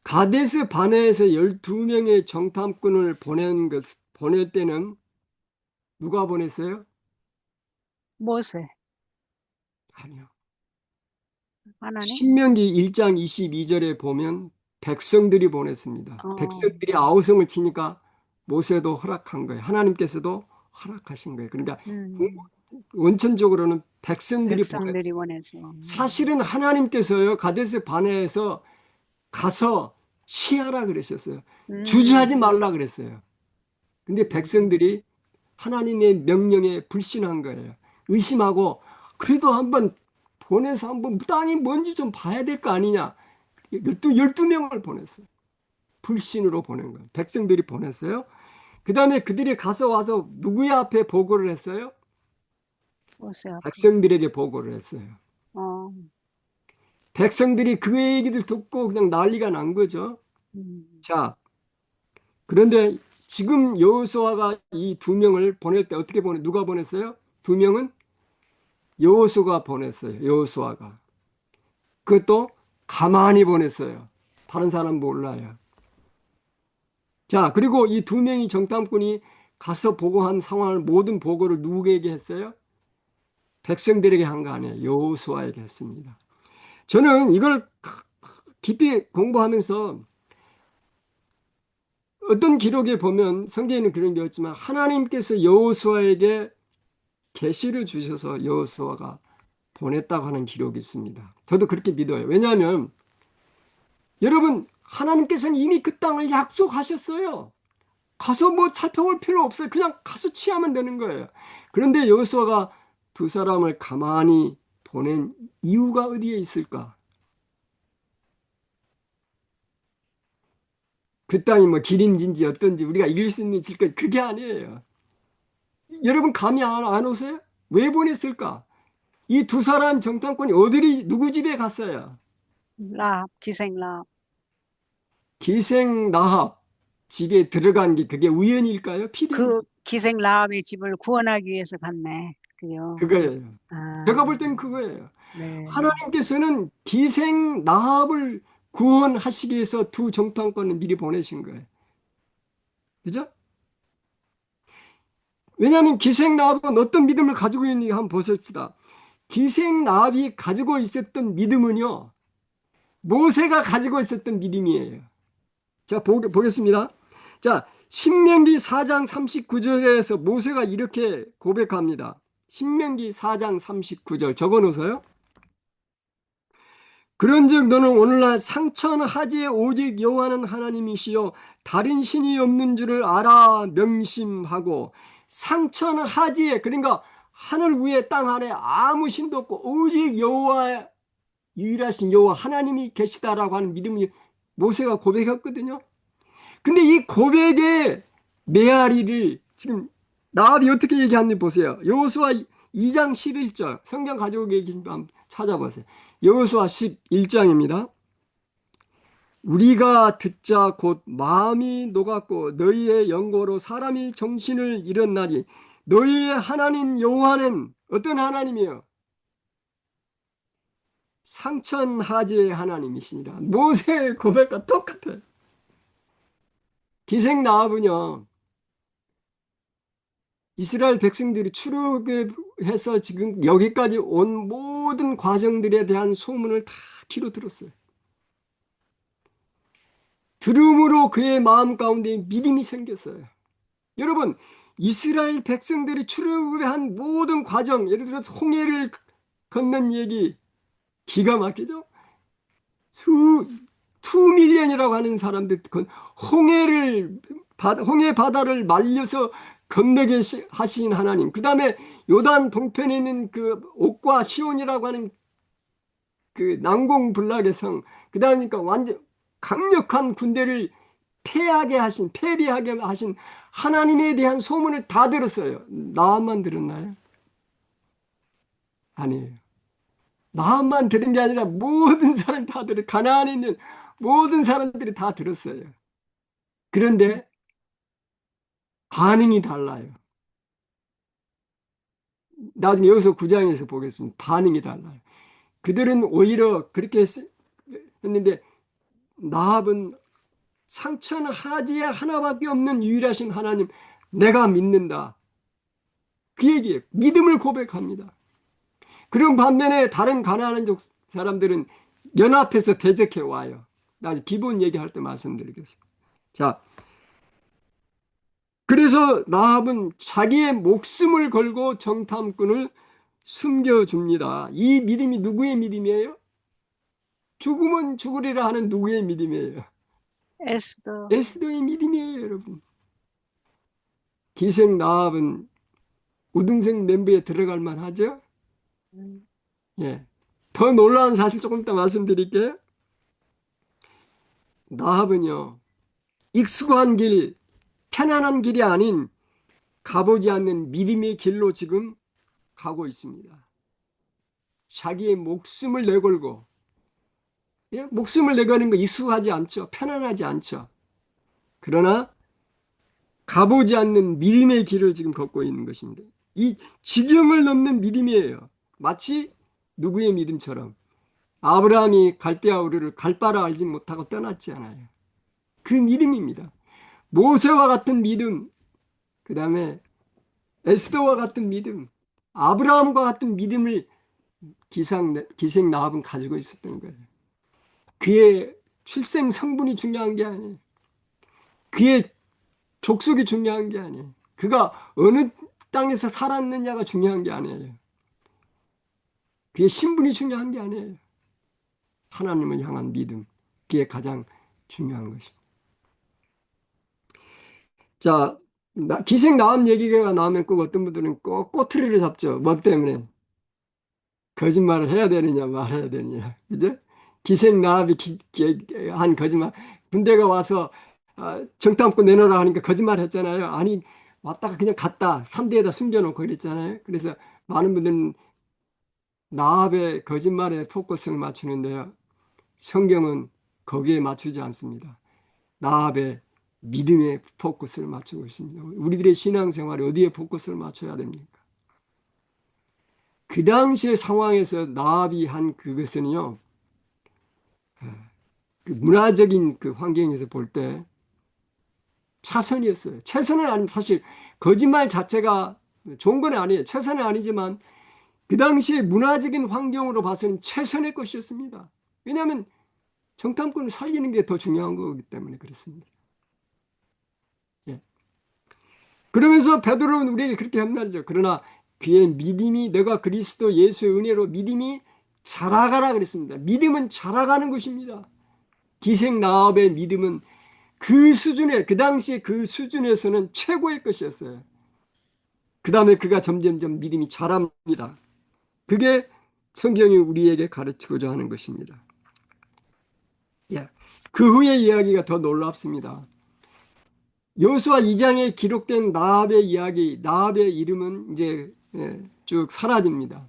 가데스 바네에서 12명의 정탐꾼을 보낼 때는 누가 보냈어요? 모세, 아니요. 하나님? 신명기 1장 22절에 보면 백성들이 보냈습니다. 어, 백성들이 아우성을 치니까 모세도 허락한 거예요. 하나님께서도 허락하신 거예요. 그러니까 음, 원천적으로는 백성들이 보냈어요. 백성들이 원해서. 사실은 하나님께서요, 가데스 바네에서 가서 쉬하라 그러셨어요. 음, 주저하지 말라 그랬어요. 근데 음, 백성들이 하나님의 명령에 불신한 거예요. 의심하고 그래도 한번 보내서 한번 땅이 뭔지 좀 봐야 될 거 아니냐. 12명을 보냈어요. 불신으로 보낸 거예요. 백성들이 보냈어요. 그 다음에 그들이 가서 와서 누구의 앞에 보고를 했어요? 모세 앞에. 백성들에게 보고를 했어요. 어, 백성들이 그 얘기를 듣고 그냥 난리가 난 거죠. 음, 자, 그런데 지금 여호수아가 이 두 명을 보낼 때 어떻게 누가 보냈어요? 두 명은 여호수아가 보냈어요. 여호수아가. 그것도 가만히 보냈어요. 다른 사람 몰라요. 자, 그리고 이 두 명이 정탐꾼이 가서 보고한 상황을 모든 보고를 누구에게 했어요? 백성들에게 한 거 아니에요. 여호수아에게 했습니다. 저는 이걸 깊이 공부하면서 어떤 기록에 보면 성경에는 그런 게 없지만 하나님께서 여호수아에게 계시를 주셔서 여호수아가 보냈다고 하는 기록이 있습니다. 저도 그렇게 믿어요. 왜냐하면 여러분 하나님께서는 이미 그 땅을 약속하셨어요. 가서 뭐 살펴볼 필요 없어요. 그냥 가서 취하면 되는 거예요. 그런데 여호수아가 두 사람을 가만히 보낸 이유가 어디에 있을까? 그 땅이 뭐 기림진지 어떤지 우리가 이길 수 있는 질것 그게 아니에요. 여러분 감이 안 오세요? 왜 보냈을까? 이 두 사람 정탐꾼이 어디를 누구 집에 갔어요? 라합, 기생 라합. 기생 나합 집에 들어간 게 그게 우연일까요? 그 필연일까요? 기생 라합의 집을 구원하기 위해서 갔네. 그요. 그거예요. 제가 아, 볼 땐 그거예요. 네. 하나님께서는 기생 나합을 구원하시기 위해서 두 정탐꾼을 미리 보내신 거예요. 그죠? 왜냐하면 기생 나합은 어떤 믿음을 가지고 있는지 한번 보십시다. 기생 나합이 가지고 있었던 믿음은요, 모세가 가지고 있었던 믿음이에요. 자, 보겠습니다. 자, 신명기 4장 39절에서 모세가 이렇게 고백합니다. 신명기 4장 39절 적어 놓으세요. 그런즉 너는 오늘날 상천하지에 오직 여호와는 하나님이시요 다른 신이 없는 줄을 알아 명심하고 상천하지에 그러니까 하늘 위에 땅 아래 아무 신도 없고 오직 여호와 유일하신 여호와 하나님이 계시다라고 하는 믿음이 모세가 고백했거든요. 근데 이 고백의 메아리를 지금 나합이 어떻게 얘기하는지 보세요. 여호수아 2장 11절 성경 가지고 계신 분 한번 찾아보세요. 여호수아 11장입니다. 우리가 듣자 곧 마음이 녹았고 너희의 연고로 사람이 정신을 잃었나니 너희의 하나님 여호와는 어떤 하나님이에요? 상천하지의 하나님이시니라. 모세의 고백과 똑같아요. 기생 나합은요. 이스라엘 백성들이 출애굽해서 지금 여기까지 온 모든 과정들에 대한 소문을 다 귀로 들었어요. 들음으로 그의 마음 가운데 믿음이 생겼어요. 여러분, 이스라엘 백성들이 출애굽한 모든 과정, 예를 들어 홍해를 건넌 얘기 기가 막히죠? 수, 투밀리언이라고 하는 사람들, 홍해 바다를 말려서 건너게 하신 하나님. 그 다음에 요단 동편에 있는 그 옥과 시온이라고 하는 그 난공불락의 성. 그러니까 완전 강력한 군대를 패배하게 하신 하나님에 대한 소문을 다 들었어요. 나만 들었나요? 아니에요. 나만 들은 게 아니라 모든 사람이 다 가나안에 있는 모든 사람들이 다 들었어요. 그런데 반응이 달라요. 나중에 여기서 9장에서 보겠습니다. 반응이 달라요. 그들은 오히려 그렇게 했는데 나합은 상처는 하지에 하나밖에 없는 유일하신 하나님 내가 믿는다. 그 얘기예요. 믿음을 고백합니다. 그런 반면에 다른 가나안족 사람들은 연합해서 대적해 와요. 나 기본 얘기할 때 말씀드리겠습니다. 자, 그래서 라합은 자기의 목숨을 걸고 정탐꾼을 숨겨줍니다. 이 믿음이 누구의 믿음이에요? 죽으면 죽으리라 하는 누구의 믿음이에요? 에스더. 에스더의 믿음이에요, 여러분. 기생 라합은 우등생 멤버에 들어갈 만하죠? 음, 예. 더 놀라운 사실 조금 이따 말씀드릴게요. 라합은요, 익숙한 길, 편안한 길이 아닌 가보지 않는 믿음의 길로 지금 가고 있습니다. 자기의 목숨을 내걸고, 예? 목숨을 내거는 거 익숙하지 않죠. 편안하지 않죠. 그러나 가보지 않는 믿음의 길을 지금 걷고 있는 것입니다. 이 지경을 넘는 믿음이에요. 마치 누구의 믿음처럼 아브라함이 갈대아 우르를 갈 바를 알지 못하고 떠났지 않아요. 그 믿음입니다. 모세와 같은 믿음, 그 다음에 에스더와 같은 믿음, 아브라함과 같은 믿음을 기생 라합은 가지고 있었던 거예요. 그의 출생 성분이 중요한 게 아니에요. 그의 족속이 중요한 게 아니에요. 그가 어느 땅에서 살았느냐가 중요한 게 아니에요. 그의 신분이 중요한 게 아니에요. 하나님을 향한 믿음, 그게 가장 중요한 것입니다. 자, 기생 나am 얘기가 나오면 꼭 어떤 분들은 꼭 꼬투리를 잡죠. 뭐 때문에? 거짓말을 해야 되느냐 말아야 되느냐. 그죠? 기생 나합이 한 거짓말. 군대가 와서 정탐꾼 내놓으라 하니까 거짓말 했잖아요. 아니, 왔다가 그냥 갔다. 3대에다 숨겨놓고 그랬잖아요. 그래서 많은 분들은 나합의 거짓말에 포커스를 맞추는데요. 성경은 거기에 맞추지 않습니다. 나합의 믿음에 포커스를 맞추고 있습니다. 우리들의 신앙생활에 어디에 포커스를 맞춰야 됩니까? 그 당시의 상황에서 나합이 한 그것은요, 그 문화적인 그 환경에서 볼 때 차선이었어요. 최선은 아닌 사실 거짓말 자체가 좋은 건 아니에요. 최선은 아니지만 그 당시의 문화적인 환경으로 봐서는 최선의 것이었습니다. 왜냐하면 정탐꾼을 살리는 게 더 중요한 거기 때문에 그렇습니다. 예. 그러면서 베드로는 우리에게 그렇게 한말이죠. 그러나 그의 믿음이 너가 그리스도 예수의 은혜로 믿음이 자라가라 그랬습니다. 믿음은 자라가는 것입니다. 기생 나합의 믿음은 그 수준에, 그 당시에 그 수준에서는 최고의 것이었어요. 그 다음에 그가 점점점 믿음이 자랍니다. 그게 성경이 우리에게 가르치고자 하는 것입니다. 예. 그 후의 이야기가 더 놀랍습니다. 여호수아 2장에 기록된 나합의 이야기, 나합의 이름은 이제 쭉 사라집니다.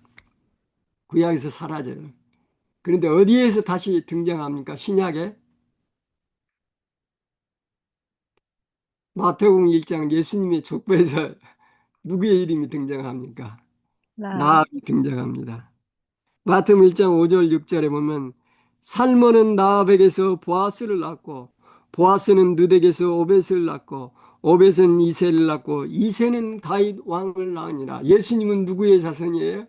구약에서 사라져요. 그런데 어디에서 다시 등장합니까? 신약에 마태복음 1장 예수님의 족보에서 누구의 이름이 등장합니까? 라합. 나합이 등장합니다. 마태복음 1장 5절 6절에 보면 살몬은 나합에게서 보아스를 낳고 보아스는 르덱에서 오벳을 낳고 오벳은 이새를 낳고 이새는 다윗 왕을 낳으니라. 예수님은 누구의 자손이에요?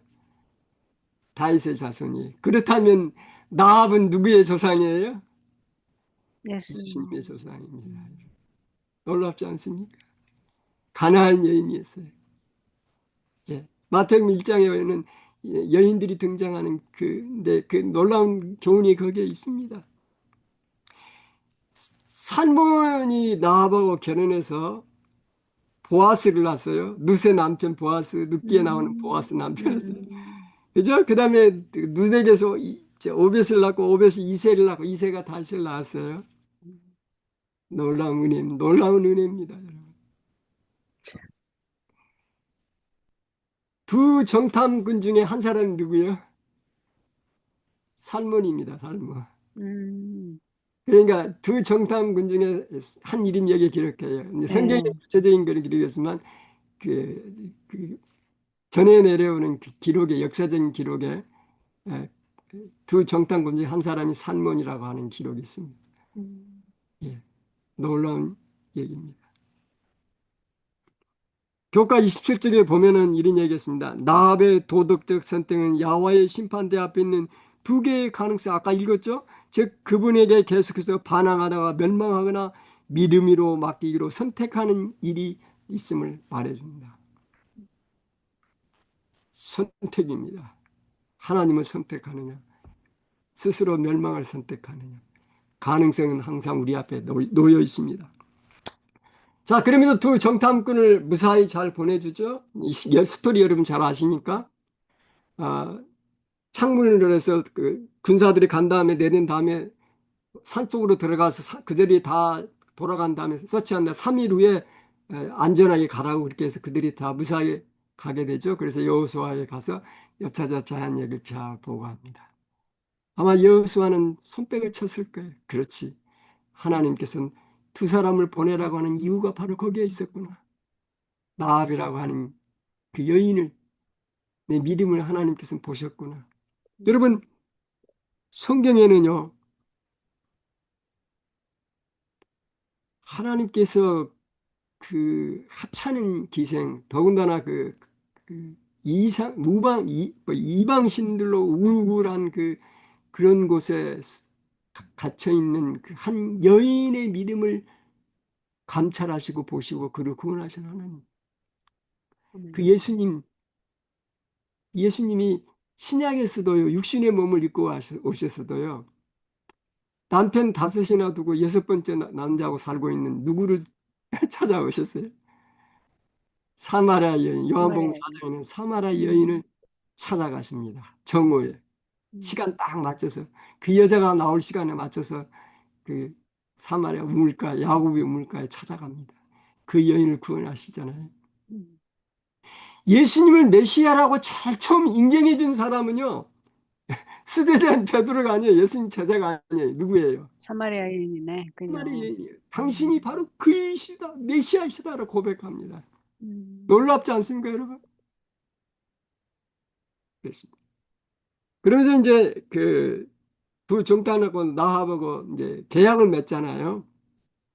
다윗의 자손이에요. 그렇다면 나합은 누구의 조상이에요? 예수님. 예수님의 조상입니다. 놀랍지 않습니까? 가나안 여인이었어요. 예. 마태복음 1장에는 여인들이 등장하는 근데 그 놀라운 교훈이 거기에 있습니다. 살몬이 나하고 결혼해서 보아스를 낳았어요. 룻의 남편 보아스, 룻기에 나오는 보아스 남편이었어요. 음, 그죠? 그 다음에 룻에게서 오벳을 낳고 오벳이 이세를 낳고 이세가 다윗을 낳았어요. 음. 놀라운 은혜, 놀라운 은혜입니다, 여러분. 두 정탐꾼 중에 한 사람이 누구예요? 살몬입니다, 살몬. 음, 그러니까 두 정탐꾼 중에 한 이름이 여기에 기록해요. 근데 성경에 예, 구체적인 걸 기록했지만 그 전해 내려오는 그 기록에 역사적인 기록에 예, 두 정탐꾼 중에 한 사람이 살몬이라고 하는 기록이 있습니다. 음, 예, 놀라운 얘기입니다. 교과 27쪽에 보면은 이런 얘기했습니다. 나합의 도덕적 선택은 야와의 심판대 앞에 있는 두 개의 가능성, 아까 읽었죠? 즉, 그분에게 계속해서 반항하다가 멸망하거나 믿음으로 맡기기로 선택하는 일이 있음을 말해줍니다. 선택입니다. 하나님을 선택하느냐, 스스로 멸망을 선택하느냐. 가능성은 항상 우리 앞에 놓여 있습니다. 자, 그러면서 두 정탐꾼을 무사히 잘 보내주죠. 이 스토리 여러분 잘 아시니까. 아, 창문을 해서 그 군사들이 간 다음에 내린 다음에 산속으로 들어가서 그들이 다 돌아간 다음에 서치한 다음에 3일 후에 안전하게 가라고 그렇게 해서 그들이 다 무사히 가게 되죠. 그래서 여호수아에 가서 여차저차한 얘기를 잘 보고합니다. 아마 여호수아는 손뼉을 쳤을 거예요. 그렇지. 하나님께서는 두 사람을 보내라고 하는 이유가 바로 거기에 있었구나. 라합이라고 하는 그 여인을 내 믿음을 하나님께서는 보셨구나. 여러분 성경에는요. 하나님께서 그 하찮은 기생, 더군다나 그 뭐 이방신들로 우울한 그런 곳에 갇혀 있는 그 한 여인의 믿음을 감찰하시고 보시고 그를 구원하신 하나님. 그 아멘. 예수님이 신약에서도요, 육신의 몸을 입고 오셨어도요, 남편 다섯이나 두고 여섯 번째 남자하고 살고 있는 누구를 찾아오셨어요? 사마리아 여인, 요한복음 사마리아인. 4장에는 사마리아 여인을 음, 찾아가십니다. 정오에. 음, 시간 딱 맞춰서 그 여자가 나올 시간에 맞춰서 그 사마리아 우물가, 야고보의 우물가에 찾아갑니다. 그 여인을 구원하시잖아요. 음. 예수님을 메시아라고 제일 처음 인정해 준 사람은요. 스제자인 베드로가 아니에요. 예수님 제자가 아니에요. 누구예요? 사마리아인이네, 사마리아 그죠? 여인이에요. 당신이 음, 바로 그이시다. 메시아이시다라고 고백합니다. 음, 놀랍지 않습니까, 여러분? 그렇습니다. 그러면서 이제 그 두 종단하고 나하고 이제 계약을 맺잖아요.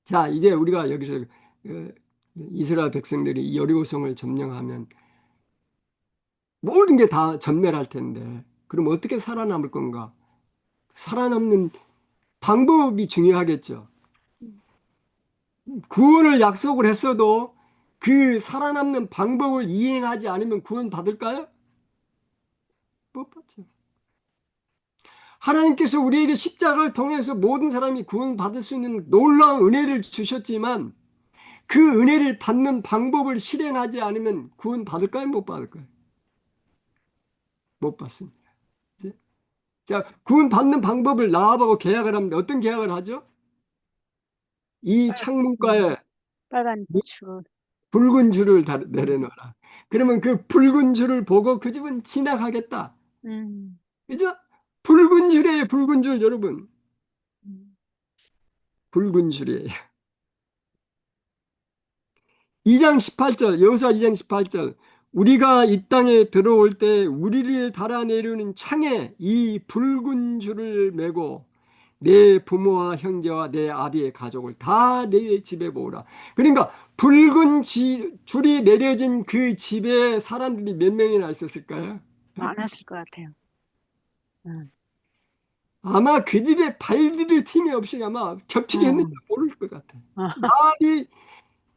자, 이제 우리가 여기서 그 이스라엘 백성들이 이 여리고성을 점령하면 모든 게 다 전멸할 텐데, 그럼 어떻게 살아남을 건가? 살아남는 방법이 중요하겠죠. 음. 구원을 약속을 했어도 그 살아남는 방법을 이행하지 않으면 구원 받을까요? 못 받죠. 하나님께서 우리에게 십자가를 통해서 모든 사람이 구원받을 수 있는 놀라운 은혜를 주셨지만 그 은혜를 받는 방법을 실행하지 않으면 구원받을까요? 못 받을까요? 못 받습니다. 이제 자, 구원받는 방법을 나아보고 계약을 합니다. 어떤 계약을 하죠? 이 빨, 음, 창문가에 빨간 줄. 붉은 줄을 음, 내려놓아라. 그러면 그 붉은 줄을 보고 그 집은 지나가겠다. 음, 그죠? 붉은 줄이에요, 붉은 줄, 여러분. 음. 붉은 줄이에요. 2장 18절, 여호수아 2장 18절. 우리가 이 땅에 들어올 때 우리를 달아내려는 창에 이 붉은 줄을 메고 내 부모와 형제와 내 아비의 가족을 다 내 집에 모으라. 그러니까 붉은 줄이 내려진 그 집에 사람들이 몇 명이나 있었을까요? 많았을 것 같아요. 음, 아마 그 집에 발디딜 틈이 없이 아마 겹치게 했는지 음. 모를 것 같아요. 아, 나비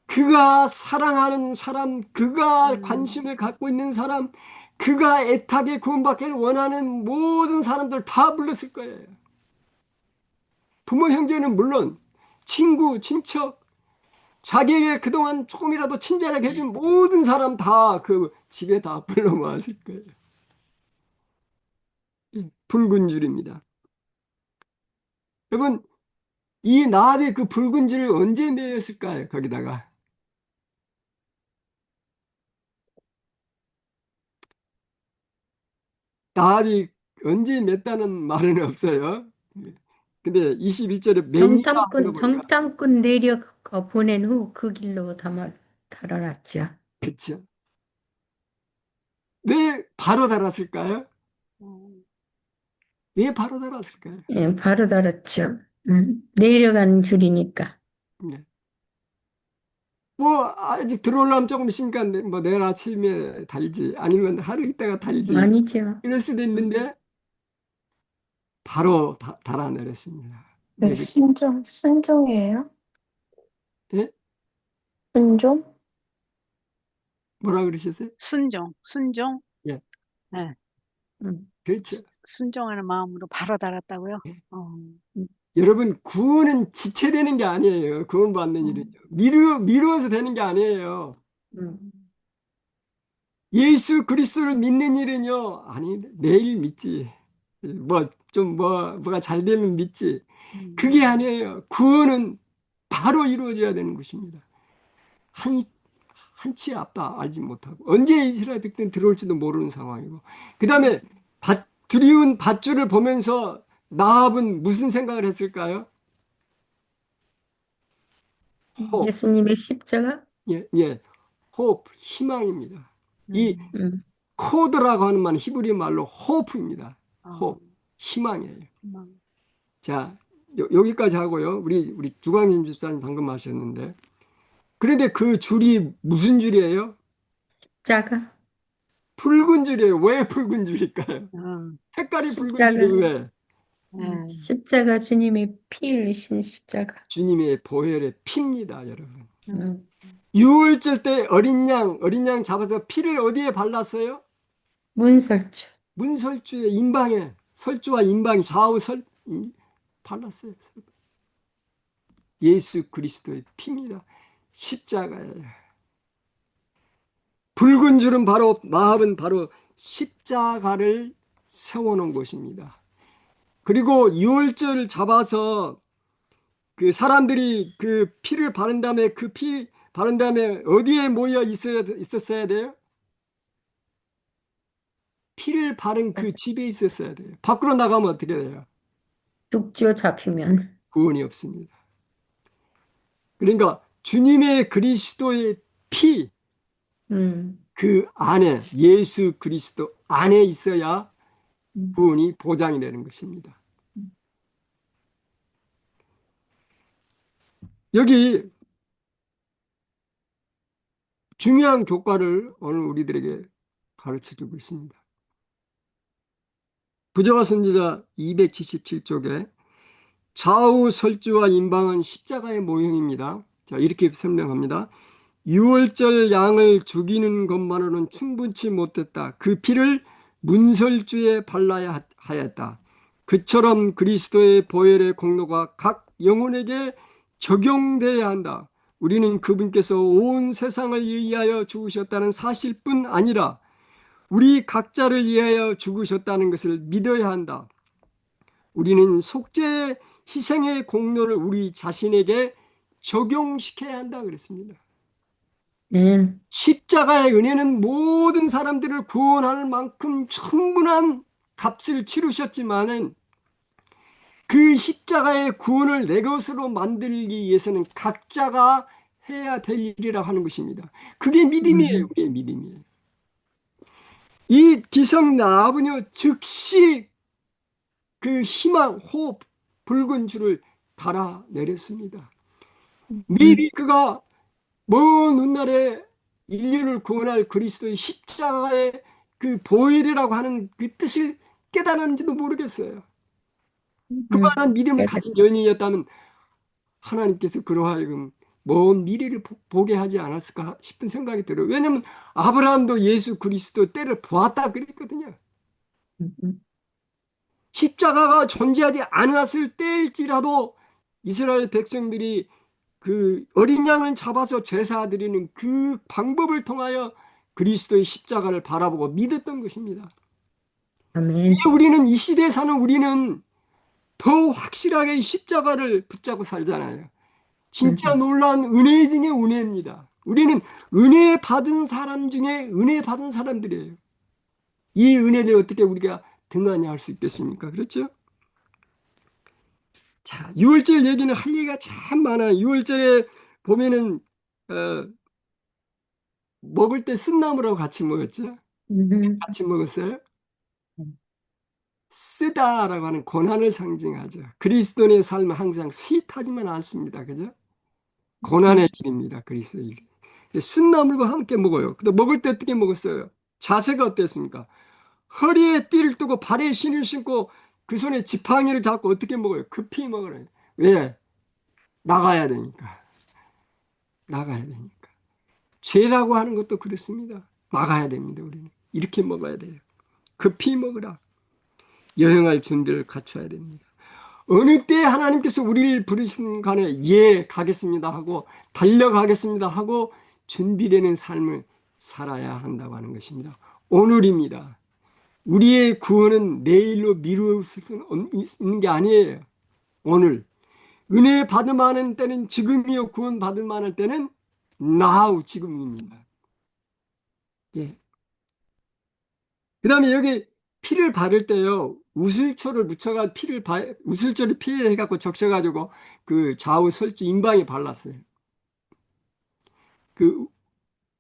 그가 사랑하는 사람, 그가 음, 관심을 갖고 있는 사람, 그가 애타게 구원받기를 원하는 모든 사람들 다 불렀을 거예요. 부모, 형제는 물론 친구, 친척, 자기에게 그동안 조금이라도 친절하게 해준 모든 사람 다 그 집에 다 불러 모았을 거예요. 예, 붉은 줄입니다. 여러분, 이 나합의 그 붉은 줄을 언제 매였을까요? 거기다가. 나합이 언제 맸다는 말은 없어요. 근데 21절에 맹이라 하는 거 보니까, 정탐꾼 내려 보낸 후 그 길로 달아났죠. 그쵸. 왜 바로 달았을까요? 음, 왜 바로 달았을까요? 예, 바로 달았죠. 내려가는 줄이니까. 네. 뭐, 아직 들어오려면 조금 있으니까 뭐 내일 아침에 달지, 아니면 하루 있다가 달지, 아니죠. 이럴 수도 있는데, 바로 달아내렸습니다. 네, 왜 그, 순종이에요? 예? 순종? 뭐라 그러셨어요? 순종. 예, 네. 음, 그렇죠. 순종하는 마음으로 바로 달았다고요? 예. 어, 여러분, 구원은 지체되는 게 아니에요. 구원받는 일은요. 미루어서 되는 게 아니에요. 음, 예수 그리스도를 믿는 일은요. 아니, 내일 믿지. 뭐가 잘 되면 믿지. 그게 음, 아니에요. 구원은 바로 이루어져야 되는 것입니다. 한, 한치 앞다 알지 못하고. 언제 이스라엘 백성이 들어올지도 모르는 상황이고. 그 다음에 두리운 밧줄을 보면서 나합은 무슨 생각을 했을까요? 호흡, 예수님의 십자가? 예, 예, 호흡, 희망입니다. 이 음, 음, 코드라고 하는 말은 히브리 말로 호프입니다. 어, 호프, 희망이에요. 음, 자, 여기까지 하고요. 우리 주광진 집사님 방금 하셨는데. 그런데 그 줄이 무슨 줄이에요? 십자가? 붉은 줄이에요. 왜 붉은 줄일까요? 어, 색깔이 붉은 십자가. 줄이 왜? 네. 십자가 주님의 피 흘리신 십자가. 주님의 보혈의 피입니다, 여러분. 음, 음, 유월절 때 어린 양 잡아서 피를 어디에 발랐어요? 문설주. 문설주의 임방에, 설주와 임방이 좌우 발랐어요. 예수 그리스도의 피입니다. 십자가예요. 붉은 줄은 바로, 나합은 바로 십자가를 세워놓은 곳입니다. 그리고 유월절 잡아서 그 사람들이 그 피를 바른 다음에 그 피 바른 다음에 어디에 모여 있었어야 돼요? 피를 바른 그 집에 있었어야 돼요. 밖으로 나가면 어떻게 돼요? 육지어 잡히면. 구원이 없습니다. 그러니까 주님의 그리스도의 피, 음, 그 안에 예수 그리스도 안에 있어야 음, 구원이 보장이 되는 것입니다. 여기 중요한 교과를 오늘 우리들에게 가르쳐 주고 있습니다. 부조화 선지자 277쪽에 좌우 설주와 임방은 십자가의 모형입니다. 자, 이렇게 설명합니다. 유월절 양을 죽이는 것만으로는 충분치 못했다. 그 피를 문설주에 발라야 하였다. 그처럼 그리스도의 보혈의 공로가 각 영혼에게 적용되어야 한다. 우리는 그분께서 온 세상을 위하여 죽으셨다는 사실뿐 아니라 우리 각자를 위하여 죽으셨다는 것을 믿어야 한다. 우리는 속죄의 희생의 공로를 우리 자신에게 적용시켜야 한다 그랬습니다. 음, 십자가의 은혜는 모든 사람들을 구원할 만큼 충분한 값을 치르셨지만은 그 십자가의 구원을 내 것으로 만들기 위해서는 각자가 해야 될 일이라 하는 것입니다. 그게 믿음이에요. 우리의 믿음이에요. 이 기성 나아분요 즉시 그 희망, 호흡, 붉은 줄을 달아내렸습니다. 미리 그가 먼 훗날에 인류를 구원할 그리스도의 십자가의 그 보혈이라고 하는 그 뜻을 깨달았는지도 모르겠어요. 그만한 믿음을 깨닫- 가진 여인이었다면 하나님께서 그로 하여금 먼 미래를 보게 하지 않았을까 싶은 생각이 들어요. 왜냐하면 아브라함도 예수 그리스도 때를 보았다 그랬거든요. 음. 십자가가 존재하지 않았을 때일지라도 이스라엘 백성들이 그 어린 양을 잡아서 제사 드리는 그 방법을 통하여 그리스도의 십자가를 바라보고 믿었던 것입니다. 아멘. 이제 우리는 이 시대에 사는 우리는 더 확실하게 이 십자가를 붙잡고 살잖아요. 진짜 놀라운 은혜 중에 은혜입니다. 우리는 은혜 받은 사람 중에 은혜 받은 사람들이에요. 이 은혜를 어떻게 우리가 등한히 할 수 있겠습니까? 그렇죠? 자, 6월절 얘기는 할 얘기가 참 많아요. 6월절에 보면은 먹을 때 쓴나물하고 같이 먹었죠. 음. 같이 먹었어요. 쓰다라고 하는 고난을 상징하죠. 그리스도인의 삶은 항상 스윗하지만 않습니다. 그죠? 고난의 길입니다. 그리스도의 길. 쓴나물과 함께 먹어요. 근데 먹을 때 어떻게 먹었어요? 자세가 어땠습니까? 허리에 띠를 뜨고 발에 신을 신고 그 손에 지팡이를 잡고 어떻게 먹어요? 급히 먹어요. 왜? 나가야 되니까. 나가야 되니까. 죄라고 하는 것도 그렇습니다. 나가야 됩니다. 우리는. 이렇게 먹어야 돼요. 급히 먹으라. 여행할 준비를 갖춰야 됩니다. 어느 때 하나님께서 우리를 부르신 간에 예 가겠습니다 하고 달려가겠습니다 하고 준비되는 삶을 살아야 한다고 하는 것입니다. 오늘입니다. 우리의 구원은 내일로 미룰 수 있는 게 아니에요. 오늘 은혜 받을 만한 때는 지금이요, 구원 받을 만할 때는 now, 지금입니다. 예. 그 다음에 여기 피를 바를 때요, 우슬초를 묻혀가 우슬초를 피를 해갖고 적셔가지고 그 좌우 설주 임방에 발랐어요. 그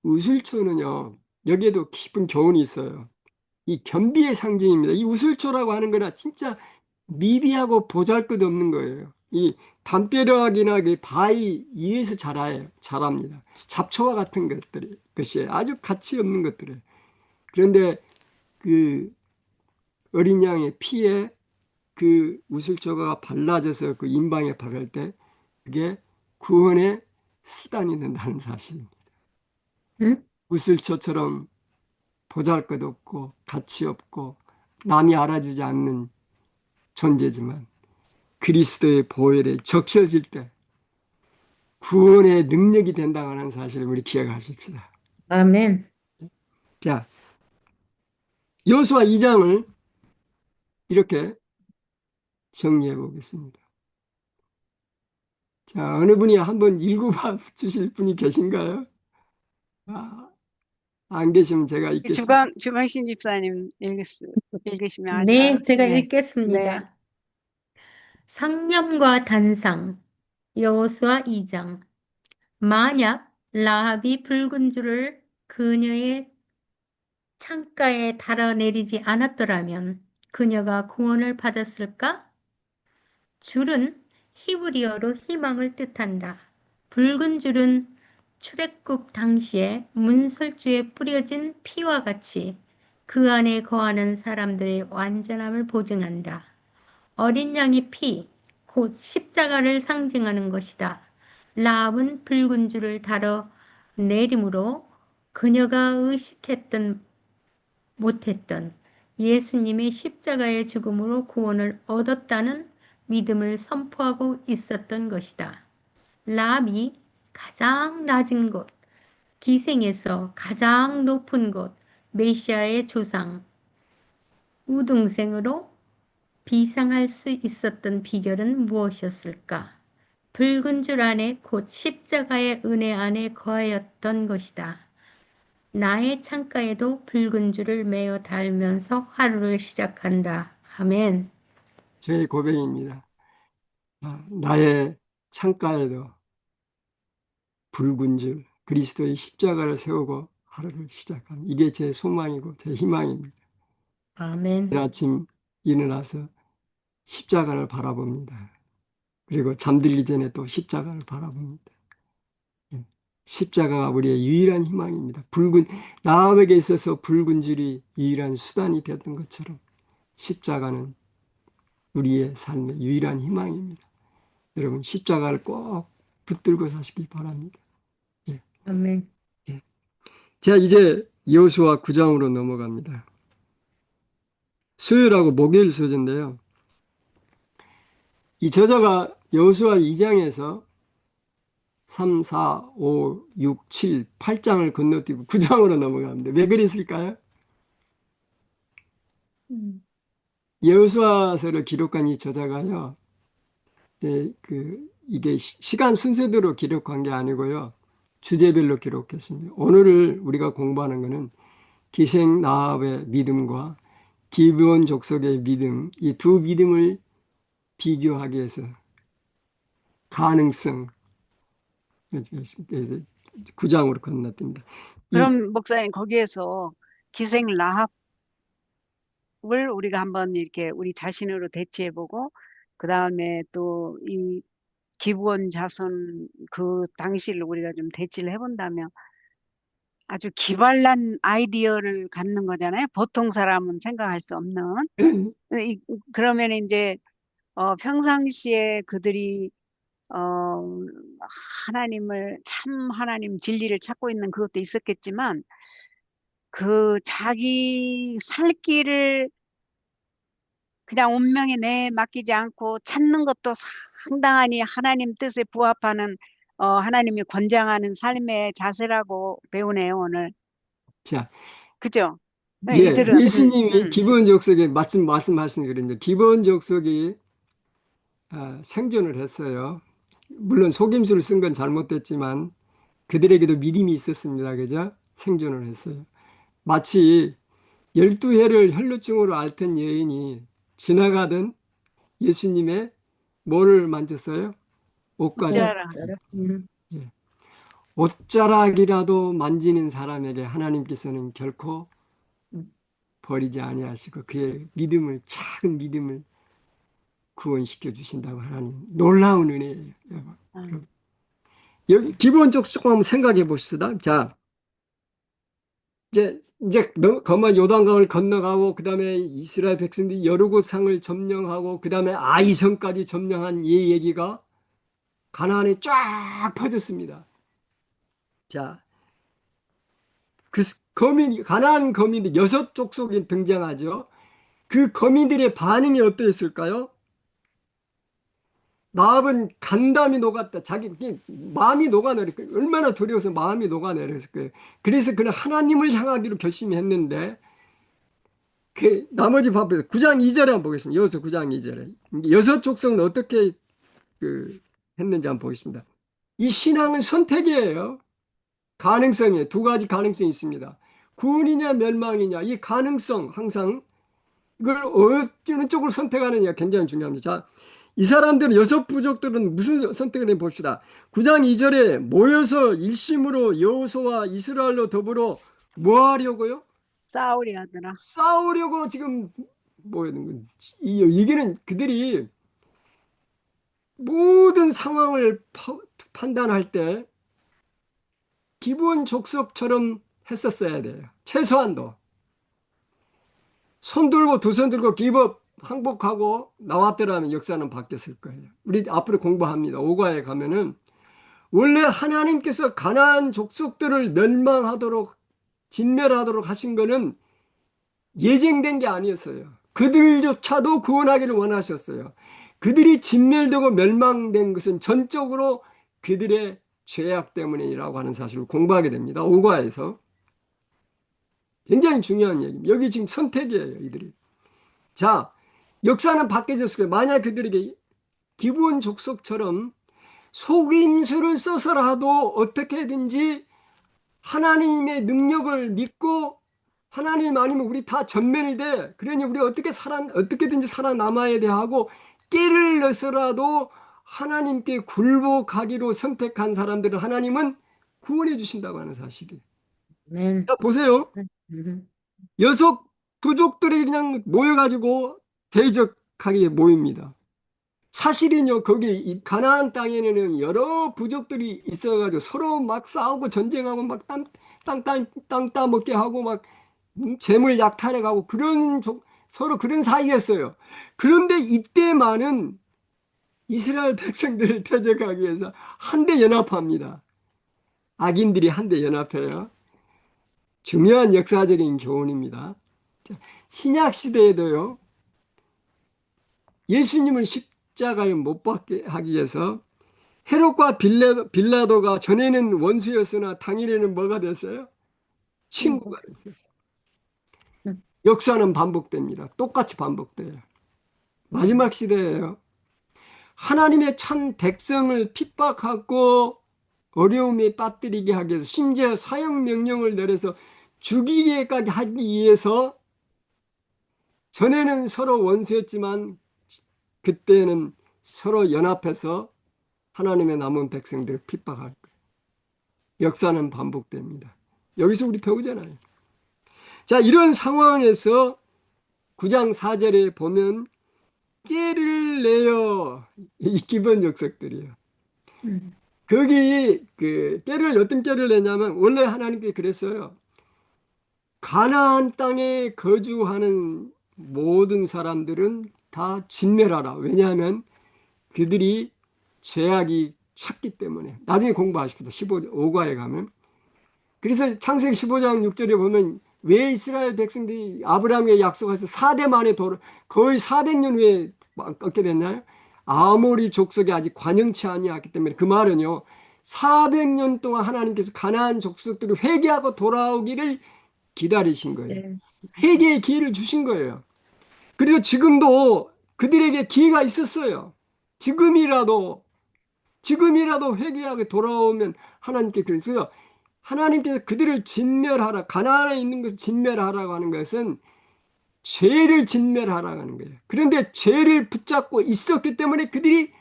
우슬초는요, 여기에도 깊은 교훈이 있어요. 이 겸비의 상징입니다. 이 우슬초라고 하는 거는 진짜 미비하고 보잘것없는 거예요. 이 담벼락이나 그 바위 위에서 자랍니다. 잡초와 같은 것이에요. 아주 가치 없는 것들이에요. 그런데 그 어린 양의 피에 그 우슬초가 발라져서 그 임방에 바를 때 그게 구원의 수단이 된다는 사실입니다. 응? 우슬초처럼 보잘것없고 가치 없고 남이 알아주지 않는 존재지만 그리스도의 보혈에 적셔질 때 구원의 능력이 된다는 사실을 우리 기억하십시다. 아멘. 자, 여호수아 2장을 이렇게 정리해 보겠습니다. 자, 어느 분이 한번 읽어봐 주실 분이 계신가요? 아, 안 계시면 제가 읽겠습니다. 주광신 집사님 읽으시면 네, 아주, 제가 네, 네. 읽겠습니다. 상념과 단상, 여호수아 2장. 만약 라합이 붉은 줄을 그녀의 창가에 달아내리지 않았더라면 그녀가 구원을 받았을까? 줄은 히브리어로 희망을 뜻한다. 붉은 줄은 출애굽 당시에 문설주에 뿌려진 피와 같이 그 안에 거하는 사람들의 완전함을 보증한다. 어린 양의 피, 곧 십자가를 상징하는 것이다. 라합은 붉은 줄을 달아 내림으로 그녀가 의식했던 못했던 예수님의 십자가의 죽음으로 구원을 얻었다는 믿음을 선포하고 있었던 것이다. 라합이 가장 낮은 곳, 기생에서 가장 높은 곳, 메시아의 조상, 우등생으로 비상할 수 있었던 비결은 무엇이었을까? 붉은 줄 안에 곧 십자가의 은혜 안에 거하였던 것이다. 나의 창가에도 붉은 줄을 매어 달면서 하루를 시작한다. 아멘. 제 고백입니다. 나의 창가에도 붉은 줄, 그리스도의 십자가를 세우고 하루를 시작합니다. 이게 제 소망이고 제 희망입니다. 아멘. 내일 아침 일어나서 십자가를 바라봅니다. 그리고 잠들기 전에 또 십자가를 바라봅니다. 예. 십자가가 우리의 유일한 희망입니다. 나에게 있어서 붉은 줄이 유일한 수단이 되었던 것처럼 십자가는 우리의 삶의 유일한 희망입니다. 여러분, 십자가를 꼭 붙들고 사시기 바랍니다. 예. 아멘. 예. 자, 이제 여호수아 9장으로 넘어갑니다. 수요일하고 목요일 소재인데요. 이 저자가 여호수아 2장에서 3, 4, 5, 6, 7, 8장을 건너뛰고 9장으로 넘어갑니다. 왜 그랬을까요? 음. 여호수아서를 기록한 이 저자가요, 이게 시간 순서대로 기록한 게 아니고요, 주제별로 기록했습니다. 오늘을 우리가 공부하는 것은 기생 나합의 믿음과 기브온 족속의 믿음, 이 두 믿음을 비교하기 위해서 가능성, 9장으로 건너뜁니다. 그럼 목사님 거기에서 기생 라합을 우리가 한번 이렇게 우리 자신으로 대치해보고 그 다음에 또 이 기브온 자손 그 당시를 우리가 좀 대치를 해본다면 아주 기발난 아이디어를 갖는 거잖아요. 보통 사람은 생각할 수 없는. 그러면 이제 평상시에 그들이 어, 하나님을 참 하나님 진리를 찾고 있는 그것도 있었겠지만 그 자기 살 길을 그냥 운명에 내 맡기지 않고 찾는 것도 상당히 하나님 뜻에 부합하는 하나님이 권장하는 삶의 자세라고 배우네요, 오늘. 자, 그죠? 네, 예, 이들은 예수님이 기브온 족속에 말씀하신 그런데 기브온 족속이 생존을 했어요. 물론 속임수를 쓴 건 잘못됐지만 그들에게도 믿음이 있었습니다. 그죠? 생존을 했어요. 마치 12해를 혈루증으로 앓던 여인이 지나가던 예수님의 뭐를 만졌어요? 옷가지. 어쩌라. 예. 옷자락이라도 만지는 사람에게 하나님께서는 결코 버리지 아니하시고 그의 믿음을, 작은 믿음을 구원시켜 주신다고 하나님. 놀라운 은혜예요. 여러분. 여기 기본적 조금 한번 생각해 봅시다. 자, 이제 거만 요단강을 건너가고 그다음에 이스라엘 백성들이 여러 곳상을 점령하고 그다음에 아이성까지 점령한 이 얘기가 가나안에 쫙 퍼졌습니다. 자, 가나안 거민들 6족속이 등장하죠. 그 거민들의 반응이 어떠했을까요? 나합은 간담이 녹았다. 자기 마음이 녹아내릴 거예요. 얼마나 두려워서 마음이 녹아내렸을 거예요. 그래서 그는 하나님을 향하기로 결심했는데 그 나머지 봐보세요. 9장 2절에 한번 보겠습니다. 여호수아 9장 2절에 6족속은 어떻게 했는지 한번 보겠습니다. 이 신앙은 선택이에요. 가능성이에요. 두 가지 가능성이 있습니다. 구원이냐 멸망이냐 이 가능성 항상 이걸 어느 쪽으로 선택하느냐 굉장히 중요합니다. 자, 이 사람들은 6부족들은 무슨 선택을 해 봅시다. 9장 2절에 모여서 일심으로 여호수아와 이스라엘로 더불어 뭐 하려고요? 싸우리 하더라. 싸우려고 지금 뭐였는 이게는 그들이 모든 상황을 판단할 때 기본 족속처럼 했었어야 돼요. 최소한도. 손 들고 두 손 들고 기법 항복하고 나왔더라면 역사는 바뀌었을 거예요. 우리 앞으로 공부합니다. 오가에 가면은 원래 하나님께서 가나안 족속들을 멸망하도록 진멸하도록 하신 거는 예정된 게 아니었어요. 그들조차도 구원하기를 원하셨어요. 그들이 진멸되고 멸망된 것은 전적으로 그들의 죄악 때문이라고 하는 사실을 공부하게 됩니다. 오가에서. 굉장히 중요한 얘기입니다. 여기 지금 선택이에요, 이들이. 자, 역사는 바뀌어졌을 거예요. 만약 그들에게 기브온 족속처럼 속임수를 써서라도 어떻게든지 하나님의 능력을 믿고 하나님 아니면 우리 다 전멸을 돼. 그러니 우리 어떻게든지 살아남아야 돼 하고 깨를 넣어서라도 하나님께 굴복하기로 선택한 사람들을 하나님은 구원해 주신다고 하는 사실이에요. 아멘. 자, 보세요. 여섯 부족들이 그냥 모여가지고 대적하게 모입니다. 사실은요, 거기 이 가나안 땅에는 여러 부족들이 있어가지고 서로 막 싸우고 전쟁하고 막 땅 따먹게 하고 막 재물 약탈해가고 서로 그런 사이였어요. 그런데 이때만은 이스라엘 백성들을 대적하기 위해서 한데 연합합니다. 악인들이 한데 연합해요. 중요한 역사적인 교훈입니다. 자, 신약 시대에도요, 예수님을 십자가에 못 박게 하기 위해서 헤롯과 빌라도가 전에는 원수였으나 당일에는 뭐가 됐어요? 친구가 됐어요. 음. 역사는 반복됩니다. 똑같이 반복돼요. 마지막 시대예요. 하나님의 참 백성을 핍박하고 어려움에 빠뜨리게 하기 위해서 심지어 사형 명령을 내려서 죽이게까지 하기 위해서 전에는 서로 원수였지만 그때는 서로 연합해서 하나님의 남은 백성들을 핍박할 거예요. 역사는 반복됩니다. 여기서 우리 배우잖아요. 자, 이런 상황에서 9장 4절에 보면 깨를 내어, 이 기본 역석들이에요. 음. 거기 깨를 어떤 깨를 내냐면 원래 하나님께 그랬어요. 가나안 땅에 거주하는 모든 사람들은 다 진멸하라. 왜냐하면 그들이 죄악이 찼기 때문에. 나중에 공부하십시다. 15가에 가면. 그래서 창세기 15장 6절에 보면 왜 이스라엘 백성들이 아브라함에게 약속해서 4대 만에 거의 400년 후에 얻게 됐나요? 아모리 족속이 아직 관영치 아니었기 때문에 그 말은요. 400년 동안 하나님께서 가나안 족속들을 회개하고 돌아오기를 기다리신 거예요. 네. 회개의 기회를 주신 거예요. 그리고 지금도 그들에게 기회가 있었어요. 지금이라도 회개하게 돌아오면 하나님께 그랬어요. 하나님께서 그들을 진멸하라. 가나안에 있는 것을 진멸하라고 하는 것은 죄를 진멸하라고 하는 거예요. 그런데 죄를 붙잡고 있었기 때문에 그들이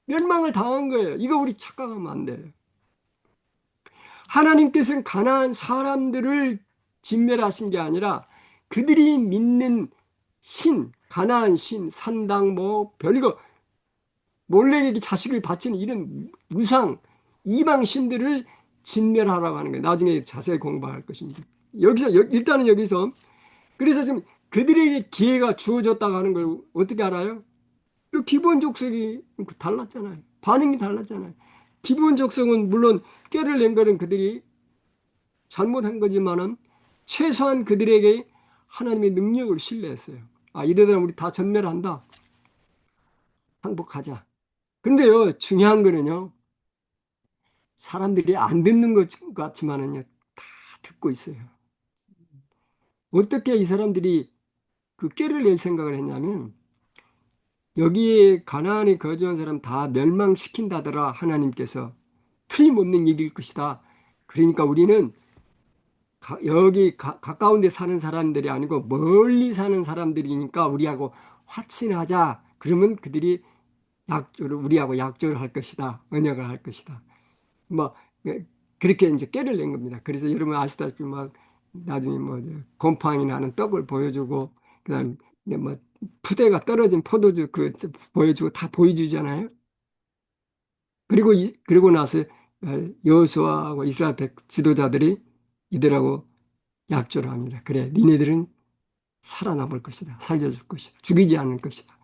멸망을 당한 거예요. 이거 우리 착각하면 안 돼요. 하나님께서는 가나안 사람들을 진멸하신 게 아니라 그들이 믿는 신, 가나안 신, 산당 뭐 별거 몰래에게 자식을 바치는 이런 우상, 이방 신들을 진멸하라고 하는 거예요. 나중에 자세히 공부할 것입니다. 일단은 여기서 그래서 지금 그들에게 기회가 주어졌다고 하는 걸 어떻게 알아요? 이 기본 족속이 달랐잖아요. 반응이 달랐잖아요. 기본 족속은 물론 꾀를 낸 거는 그들이 잘못한 거지만은 최소한 그들에게 하나님의 능력을 신뢰했어요. 아, 이러다가 우리 다 전멸한다. 항복하자. 근데요, 중요한 거는요, 사람들이 안 듣는 것 같지만은요, 다 듣고 있어요. 어떻게 이 사람들이 그 꾀를 낼 생각을 했냐면, 여기에 가나안에 거주한 사람 다 멸망시킨다더라, 하나님께서. 틀림없는 일일 것이다. 그러니까 우리는 여기 가까운 데 사는 사람들이 아니고 멀리 사는 사람들이니까 우리하고 화친하자. 그러면 그들이 우리하고 약조를 할 것이다. 언약을 할 것이다. 뭐 그렇게 이제 깨를 낸 겁니다. 그래서 여러분 아시다시피 막 나중에 뭐 곰팡이 나는 떡을 보여주고 그다음 뭐 푸대가 떨어진 포도주 보여주고 다 보여주잖아요. 그리고 나서 여호수아하고 이스라엘 지도자들이 이들하고 약조를 합니다. 그래, 니네들은 살아남을 것이다. 살려줄 것이다. 죽이지 않을 것이다.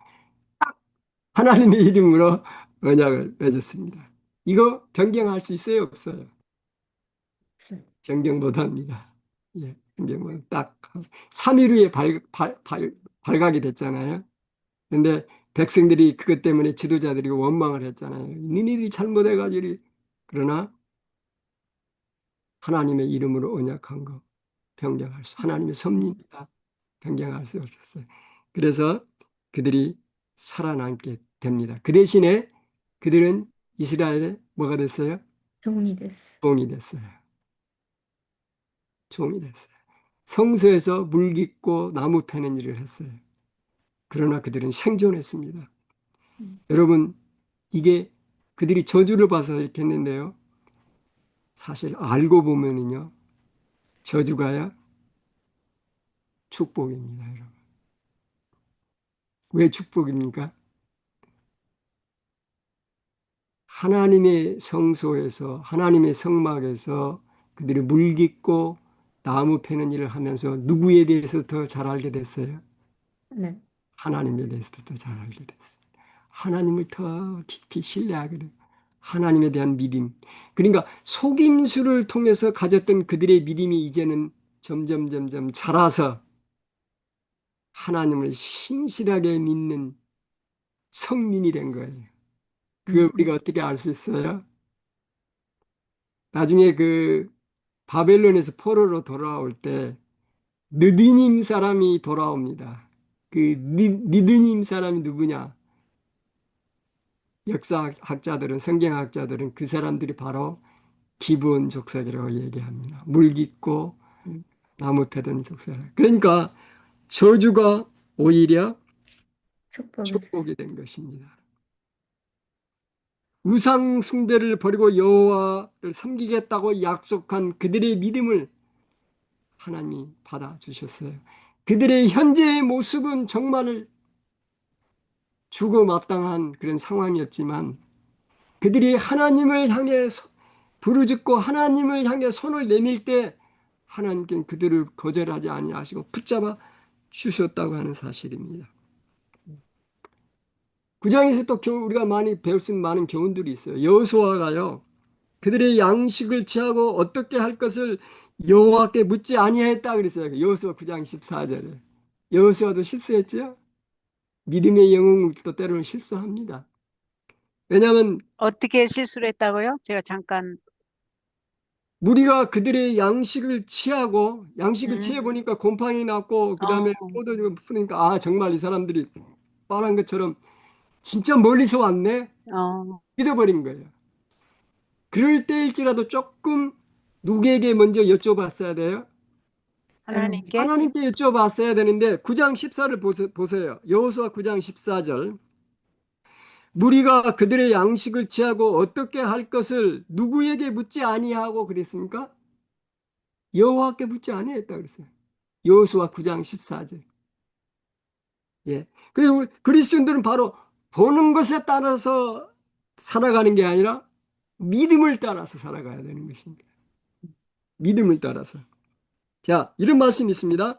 하나님의 이름으로 언약을 맺었습니다. 이거 변경할 수 있어요? 없어요? 변경 못합니다. 예, 변경 못. 딱 3일 후에 발각이 됐잖아요. 근데 백성들이 그것 때문에 지도자들이 원망을 했잖아요. 니네들이 잘못해가지고 그러나 하나님의 이름으로 언약한 거 하나님의 섭리입니다. 변경할 수 없었어요. 그래서 그들이 살아남게 됩니다. 그 대신에 그들은 이스라엘의 뭐가 됐어요? 종이 됐어. 종이 됐어요. 종이 됐어요. 성소에서 물 깃고 나무 패는 일을 했어요. 그러나 그들은 생존했습니다. 여러분, 이게 그들이 저주를 받아서 이렇게 했는데요. 사실 알고 보면은요, 저주가요, 축복입니다, 여러분. 왜 축복입니까? 하나님의 성소에서, 하나님의 성막에서 그들이 물 깃고 나무 패는 일을 하면서 누구에 대해서 더 잘 알게 됐어요? 네. 하나님에 대해서 더 잘 알게 됐어요. 하나님을 더 깊이 신뢰하게 돼요. 하나님에 대한 믿음. 그러니까 속임수를 통해서 가졌던 그들의 믿음이 이제는 점점 자라서 하나님을 신실하게 믿는 성민이 된 거예요. 그걸 우리가 어떻게 알 수 있어요? 나중에 그 바벨론에서 포로로 돌아올 때 느디님 사람이 돌아옵니다. 그 느디님 사람이 누구냐? 역사학자들은, 성경학자들은 그 사람들이 바로 기브온 족속이라고 얘기합니다. 물 깊고 나무 패던 족속. 그러니까 저주가 오히려 축복이 축복이 된 것입니다. 우상 숭배를 버리고 여호와를 섬기겠다고 약속한 그들의 믿음을 하나님이 받아주셨어요. 그들의 현재의 모습은 정말 죽어마땅한 그런 상황이었지만 그들이 하나님을 향해 부르짖고 하나님을 향해 손을 내밀 때 하나님께는 그들을 거절하지 아니하시고 붙잡아 주셨다고 하는 사실입니다. 구장에서 또 우리가 많이 배울 수 있는 많은 교훈들이 있어요. 여호수아가요, 그들의 양식을 취하고 어떻게 할 것을 여호와께 묻지 아니하였다 그랬어요. 여호수아 9장 14절에. 여호수아도 실수했죠? 믿음의 영웅도 때로는 실수합니다. 왜냐하면 어떻게 실수를 했다고요? 제가 잠깐. 무리가 그들의 양식을 취하고 양식을 음. 취해 보니까 곰팡이 났고 그다음에 어. 포도주가 푸니까 아 정말 이 사람들이 뻔한 것처럼 진짜 멀리서 왔네 어. 믿어버린 거예요. 그럴 때일지라도 조금 누구에게 먼저 여쭤봤어야 돼요? 하나님께. 하나님께 여쭤봤어야 되는데 9장 14를 보세요. 여호수아 9장 14절. 무리가 그들의 양식을 취하고 어떻게 할 것을 누구에게 묻지 아니하고 그랬습니까? 여호와께 묻지 아니했다 그랬어요. 여호수아 9장 14절. 예. 그리고 그리스도인들은 바로 보는 것에 따라서 살아가는 게 아니라 믿음을 따라서 살아가야 되는 것입니다. 믿음을 따라서. 자, 이런 말씀이 있습니다.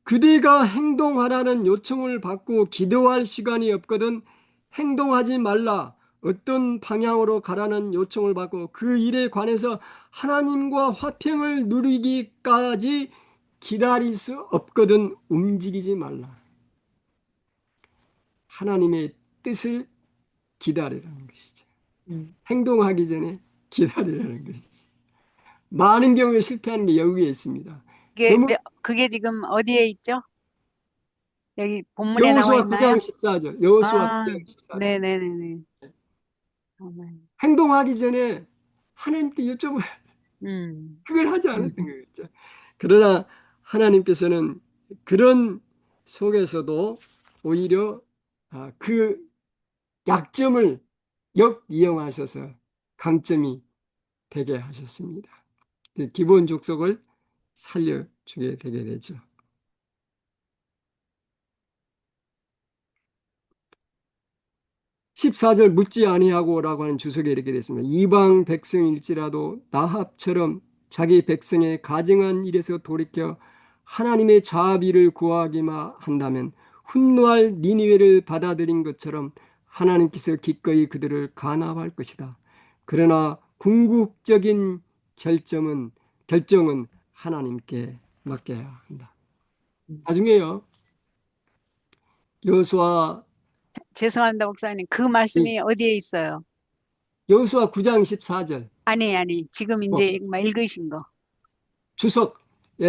그대가 행동하라는 요청을 받고 기도할 시간이 없거든 행동하지 말라. 어떤 방향으로 가라는 요청을 받고 그 일에 관해서 하나님과 화평을 누리기까지 기다릴 수 없거든 움직이지 말라. 하나님의 뜻을 기다리라는 것이죠. 행동하기 전에 기다리라는 것이죠. 많은 경우에 실패하는 게 여기에 있습니다. 너무 그게 지금 어디에 있죠? 여기 본문에 나와 여호수아 9장 있나요? 14절. 여호수아 아, 9장 14절. 네네네네. 아멘. 행동하기 전에 하나님께 여쭤봐야 그걸 하지 않았던 거겠죠. 그러나 하나님께서는 그런 속에서도 오히려 그 약점을 역이용하셔서 강점이 되게 하셨습니다. 그 기본 족속을 살려주게 되게 되죠. 14절 묻지 아니하고라고 하는 주석에 이렇게 됐습니다. 이방 백성일지라도 나합처럼 자기 백성의 가증한 일에서 돌이켜 하나님의 자비를 구하기만 한다면 훗날 니니웨를 받아들인 것처럼 하나님께서 기꺼이 그들을 간합할 것이다. 그러나 궁극적인 결정은 하나님께 맡겨야 한다. 나중에요. 여호수아 죄송합니다, 목사님. 그 말씀이 어디에 있어요? 여호수아 9장 14절. 아니, 지금 이제 읽으신 거. 주석,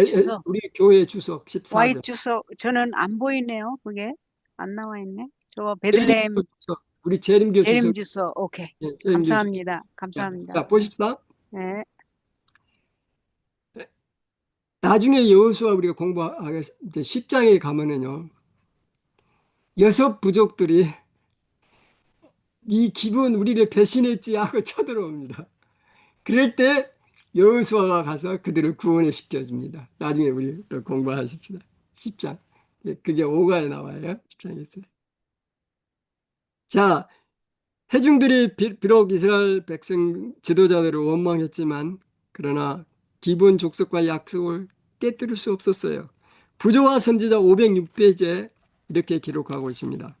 주소. 우리 교회 주석 Y 14절. 주소, 저는 안 보이네요. 그게 안 나와 있네. 저 베들레헴 우리 재림교 재림 주석. 주소. 오케이. 예, 재림교 주석. 감사합니다. 감사합니다. 자, 보십시다. 네. 나중에 여호수아 우리가 공부하게 이제 10장에 가면은요. 6부족들이 이 기분 우리를 배신했지 하고 쳐들어옵니다. 그럴 때 여호수아가 가서 그들을 구원해 시켜줍니다. 나중에 우리 또 공부하십시다. 10장. 그게 5가에 나와요. 10장에서. 자, 회중들이 비록 이스라엘 백성 지도자들을 원망했지만 그러나 기본 족속과 약속을 깨뜨릴 수 없었어요. 부조와 선지자 506페이지에 이렇게 기록하고 있습니다.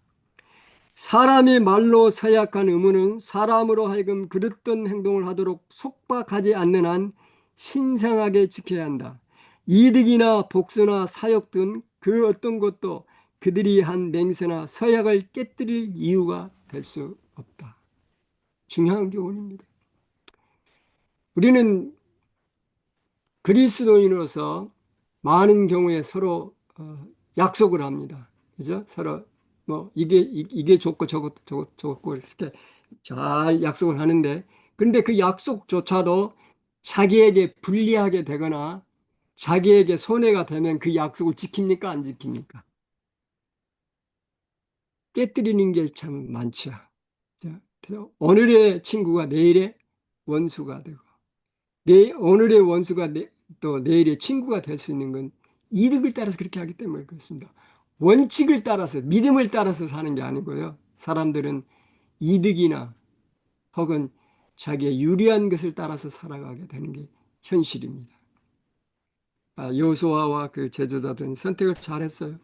사람이 말로 서약한 의무는 사람으로 하여금 그릇된 행동을 하도록 속박하지 않는 한 신성하게 지켜야 한다. 이득이나 복수나 사역 등 그 어떤 것도 그들이 한 맹세나 서약을 깨뜨릴 이유가 될 수 없다. 중요한 교훈입니다. 우리는 그리스도인으로서 많은 경우에 서로 약속을 합니다. 그죠? 서로 뭐 이게 좋고 저것도 좋고 이렇게 잘 약속을 하는데, 그런데 그 약속조차도 자기에게 불리하게 되거나 자기에게 손해가 되면 그 약속을 지킵니까? 안 지킵니까? 깨뜨리는 게 참 많죠. 그래서 오늘의 친구가 내일의 원수가 되고, 오늘의 원수가 또 내일의 친구가 될 수 있는 건 이득을 따라서 그렇게 하기 때문에 그렇습니다. 원칙을 따라서, 믿음을 따라서 사는 게 아니고요. 사람들은 이득이나 혹은 자기의 유리한 것을 따라서 살아가게 되는 게 현실입니다. 여호수아와 그 제자들은 선택을 잘했어요.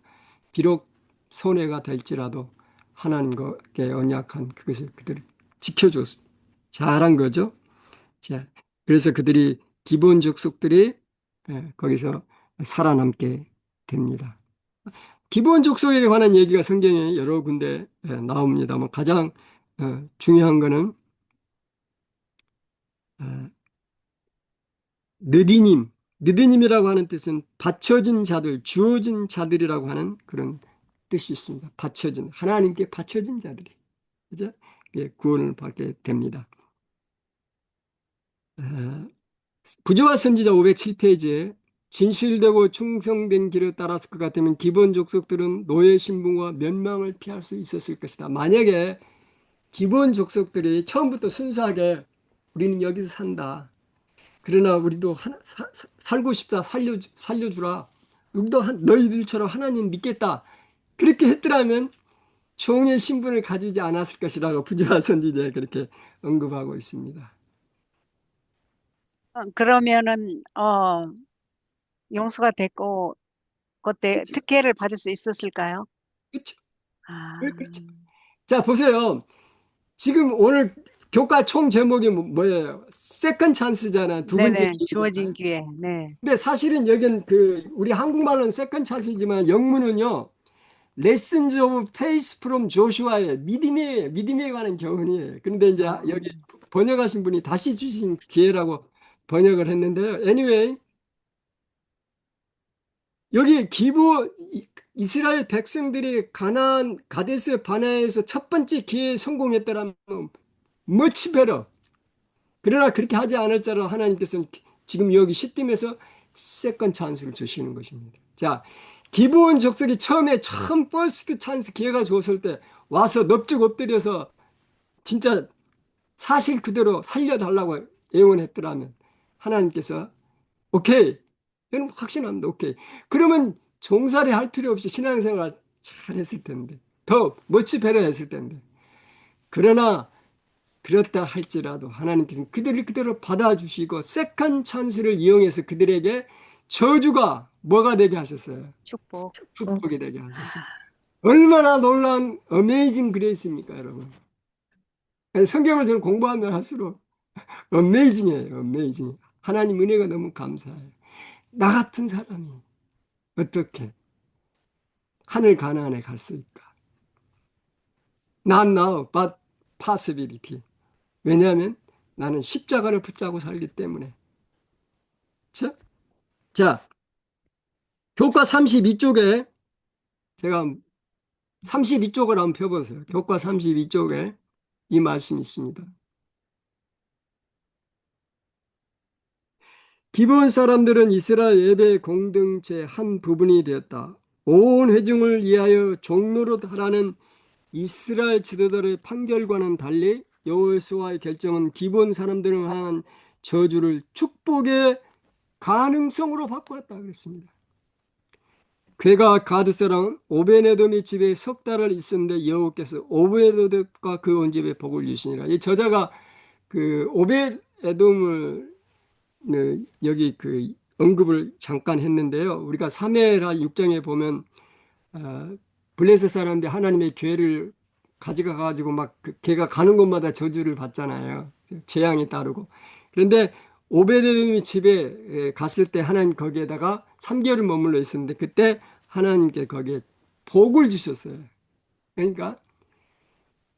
비록 손해가 될지라도 하나님께 언약한 그것을 그들이 지켜줬어요. 잘한 거죠. 자, 그래서 그들이 기본 족속들이 거기서 살아남게 됩니다. 기본 족속에 관한 얘기가 성경에 여러 군데 나옵니다만 가장 중요한 거는 어, 느디님이라고 하는 뜻은 바쳐진 자들, 주어진 자들이라고 하는 그런 뜻이 있습니다. 바쳐진, 하나님께 바쳐진 자들이, 그죠? 예, 구원을 받게 됩니다. 부조와 선지자 507페이지에 진실되고 충성된 길을 따랐을 것 같으면 기본 족속들은 노예 신분과 멸망을 피할 수 있었을 것이다. 만약에 기본 족속들이 처음부터 순수하게 우리는 여기서 산다. 그러나 우리도 살고 싶다. 살려주라. 우리도 너희들처럼 하나님 믿겠다. 그렇게 했더라면 종의 신분을 가지지 않았을 것이라고 부조와 선지자에 그렇게 언급하고 있습니다. 그러면은 용서가 됐고 그때 그렇죠. 특혜를 받을 수 있었을까요? 그렇죠. 아, 그렇죠. 자, 보세요. 지금 오늘 교과 총 제목이 뭐예요? 세컨 찬스잖아. 두 번째 네네, 주어진 기회잖아. 기회. 네. 근데 사실은 여긴 우리 한국말로는 세컨 찬스지만 영문은요. 레슨즈 오브 페이스 프롬 조슈아의 믿음에 관한 교훈이에요. 그런데 이제 아, 여기 번역하신 분이 다시 주신 기회라고 번역을 했는데요. Anyway, 여기 이스라엘 백성들이 가데스 바네아에서 첫 번째 기회에 성공했더라면 much better. 그러나 그렇게 하지 않을 자로 하나님께서는 지금 여기 시딤에서 세컨 찬스를 주시는 것입니다. 자, 기브온 족속이 처음 퍼스트 찬스 기회가 줬을 때 와서 넙죽 엎드려서 진짜 사실 그대로 살려달라고 애원했더라면 하나님께서 오케이, 여러분 확신합니다. 오케이. 그러면 종살이 할 필요 없이 신앙생활 잘 했을 텐데, 더 멋지 배려했을 텐데. 그러나 그렇다 할지라도 하나님께서는 그들을 그대로 받아주시고 세컨 찬스를 이용해서 그들에게 저주가 뭐가 되게 하셨어요? 축복. 축복이 되게 하셨어요. 얼마나 놀라운 어메이징 그레이스입니까, 여러분? 성경을 저는 공부하면 할수록 어메이징이에요, 어메이징. 하나님 은혜가 너무 감사해요. 나 같은 사람이 어떻게 하늘 가나안에 갈 수 있을까? Not now, but possibility. 왜냐하면 나는 십자가를 붙잡고 살기 때문에. 자, 자, 교과 32쪽에 제가 32쪽을 한번 펴보세요. 교과 32쪽에 이 말씀이 있습니다. 기브온 사람들은 이스라엘 예배 공동체 한 부분이 되었다. 온 회중을 위하여 종로로 하라는 이스라엘 지도자의 판결과는 달리 여호수아의 결정은 기브온 사람들을 향한 저주를 축복의 가능성으로 바꾸었다 그랬습니다. 그가 가드 사람 오베네돔의 집에 석 달을 있었는데 여호와께서 오베네돔과 그 온 집에 복을 주시니라. 이 저자가 그 오베네돔을 여기 언급을 잠깐 했는데요. 우리가 사무엘하 6장에 보면 블레셋 사람들 하나님의 괴를 가져가 가지고 막 걔가 가는 곳마다 저주를 받잖아요. 재앙이 따르고. 그런데 오베데돔이 집에 갔을 때 하나님 거기에다가 3개월을 머물러 있었는데 그때 하나님께 거기에 복을 주셨어요. 그러니까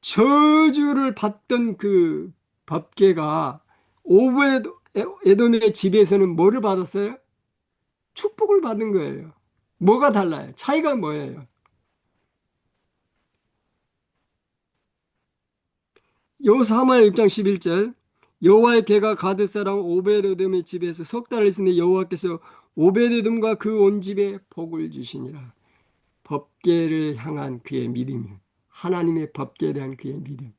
저주를 받던 그 법궤가 오베데돔의 집에서는 뭐를 받았어요? 축복을 받은 거예요. 뭐가 달라요? 차이가 뭐예요? 사무엘 6장 11절 여호와의 개가 가드 사람 오베데돔의 집에서 석 달을 있으니 여호와께서 오베데돔과 그 온 집에 복을 주시니라. 법궤를 향한 그의 믿음, 하나님의 법궤에 대한 그의 믿음.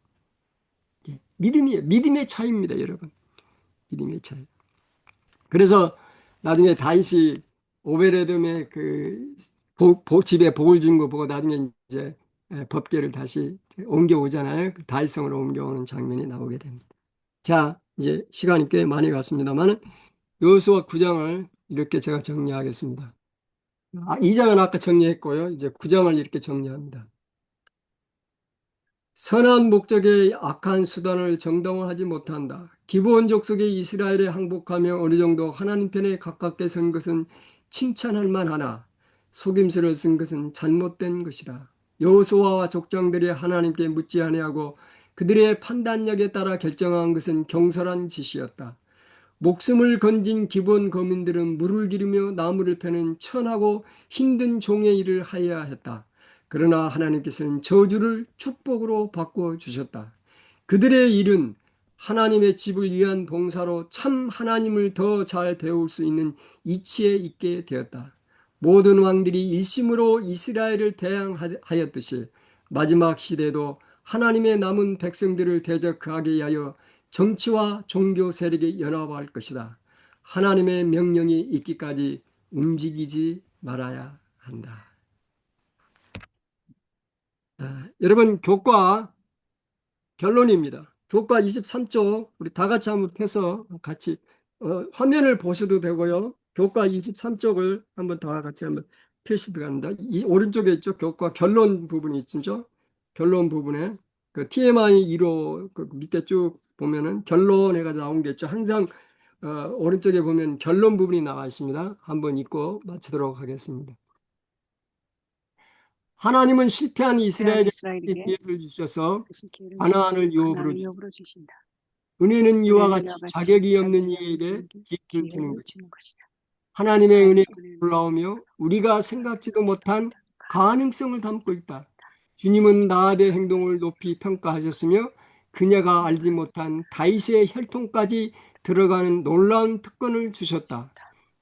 예, 믿음이에요. 믿음의 차이입니다, 여러분. 믿음의 차이. 그래서 나중에 다윗이 오베데돔의 그 집에 복을 준 거 보고 나중에 이제 법궤를 다시 옮겨 오잖아요. 그 다윗성으로 옮겨오는 장면이 나오게 됩니다. 자, 이제 시간이 꽤 많이 갔습니다만 여호수아 9장을 이렇게 제가 정리하겠습니다. 2장은 아까 정리했고요. 이제 9장을 이렇게 정리합니다. 선한 목적에 악한 수단을 정당화하지 못한다. 기브온 족속의 이스라엘에 항복하며 어느 정도 하나님 편에 가깝게 선 것은 칭찬할 만하나 속임수를 쓴 것은 잘못된 것이다. 여호수아와 족장들이 하나님께 묻지 아니하고 그들의 판단력에 따라 결정한 것은 경솔한 짓이었다. 목숨을 건진 기본 거민들은 물을 기르며 나무를 패는 천하고 힘든 종의 일을 하여야 했다. 그러나 하나님께서는 저주를 축복으로 바꿔 주셨다. 그들의 일은 하나님의 집을 위한 봉사로 참 하나님을 더 잘 배울 수 있는 이치에 있게 되었다. 모든 왕들이 일심으로 이스라엘을 대항하였듯이 마지막 시대도 하나님의 남은 백성들을 대적하게 하여 정치와 종교 세력이 연합할 것이다. 하나님의 명령이 있기까지 움직이지 말아야 한다. 여러분, 교과 결론입니다. 교과 23쪽 우리 다 같이 한번 펴서 같이 화면을 보셔도 되고요. 교과 23쪽을 한번 다 같이 한번 펴시기 바랍니다. 이 오른쪽에 있죠. 교과 결론 부분이 있죠. 결론 부분에 그 TMI 1호 그 밑에 쭉 보면은 결론에가 나온 게 있죠. 항상 오른쪽에 보면 결론 부분이 나와 있습니다. 한번 읽고 마치도록 하겠습니다. 하나님은 실패한 이스라엘에게 이스라엘에게 기회를 주셔서 다시 기회를 가나안을 주셔서 유업으로 가나안을 주셨다. 유업으로 주신다. 은혜는 이와 은혜는 같이 이와 같이 자격이 없는 자격이 없는 이에게 이에게 기회를 주는 기회를 것이다. 주는 것이다. 하나님의 은혜는 은혜는 놀라우며 우리가 생각지도 못한 가능성을 담고 있다. 있다. 주님은 나아의 행동을 높이 평가하셨으며 그녀가 알지 못한 다윗의 혈통까지 들어가는 놀라운 특권을 주셨다.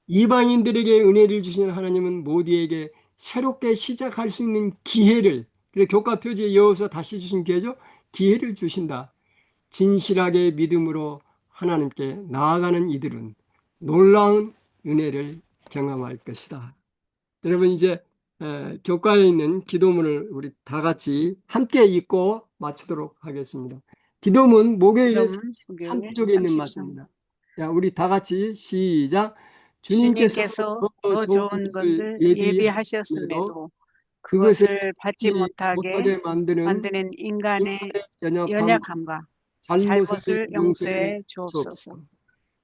이방인들에게 은혜를 주시는 하나님은 모두에게 새롭게 시작할 수 있는 기회를, 그래 교과 표지에 이어서 다시 주신 기회죠. 기회를 주신다. 진실하게 믿음으로 하나님께 나아가는 이들은 놀라운 은혜를 경험할 것이다. 여러분 이제 교과에 있는 기도문을 우리 다 같이 함께 읽고 마치도록 하겠습니다. 기도문 목요일 목요일 33쪽에 있는 33. 말씀입니다. 자, 우리 다 같이 시작. 주님께서 주님께서 더 더 좋은 좋은 것을 것을 예비하셨음에도 예비하셨음에도 그것을 그것을 받지 받지 못하게 못하게 만드는 만드는 인간의 인간의 연약함, 연약함과 잘못을 잘못을 용서해 용서해 주옵소서. 주옵소서.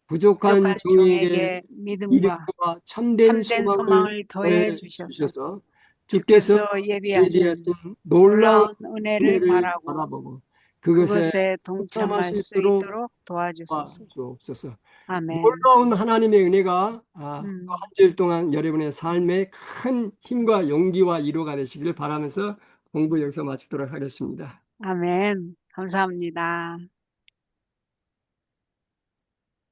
부족한 부족한 종에게 종에게 믿음과 믿음과 참된 참된 소망을 소망을 더해 더해 주셔서 주셔서 주께서 주께서 예비하신 예비하신 놀라운 놀라운 은혜를 은혜를 바라고 바라보고 그것에 그것에 동참할 동참할 수 수 있도록 있도록 도와주소서. 도와주옵소서. 아멘. 놀라운 하나님의 은혜가 또 한 음, 주일 동안 여러분의 삶에 큰 힘과 용기와 위로가 되시기를 바라면서 공부 여기서 마치도록 하겠습니다. 아멘. 감사합니다.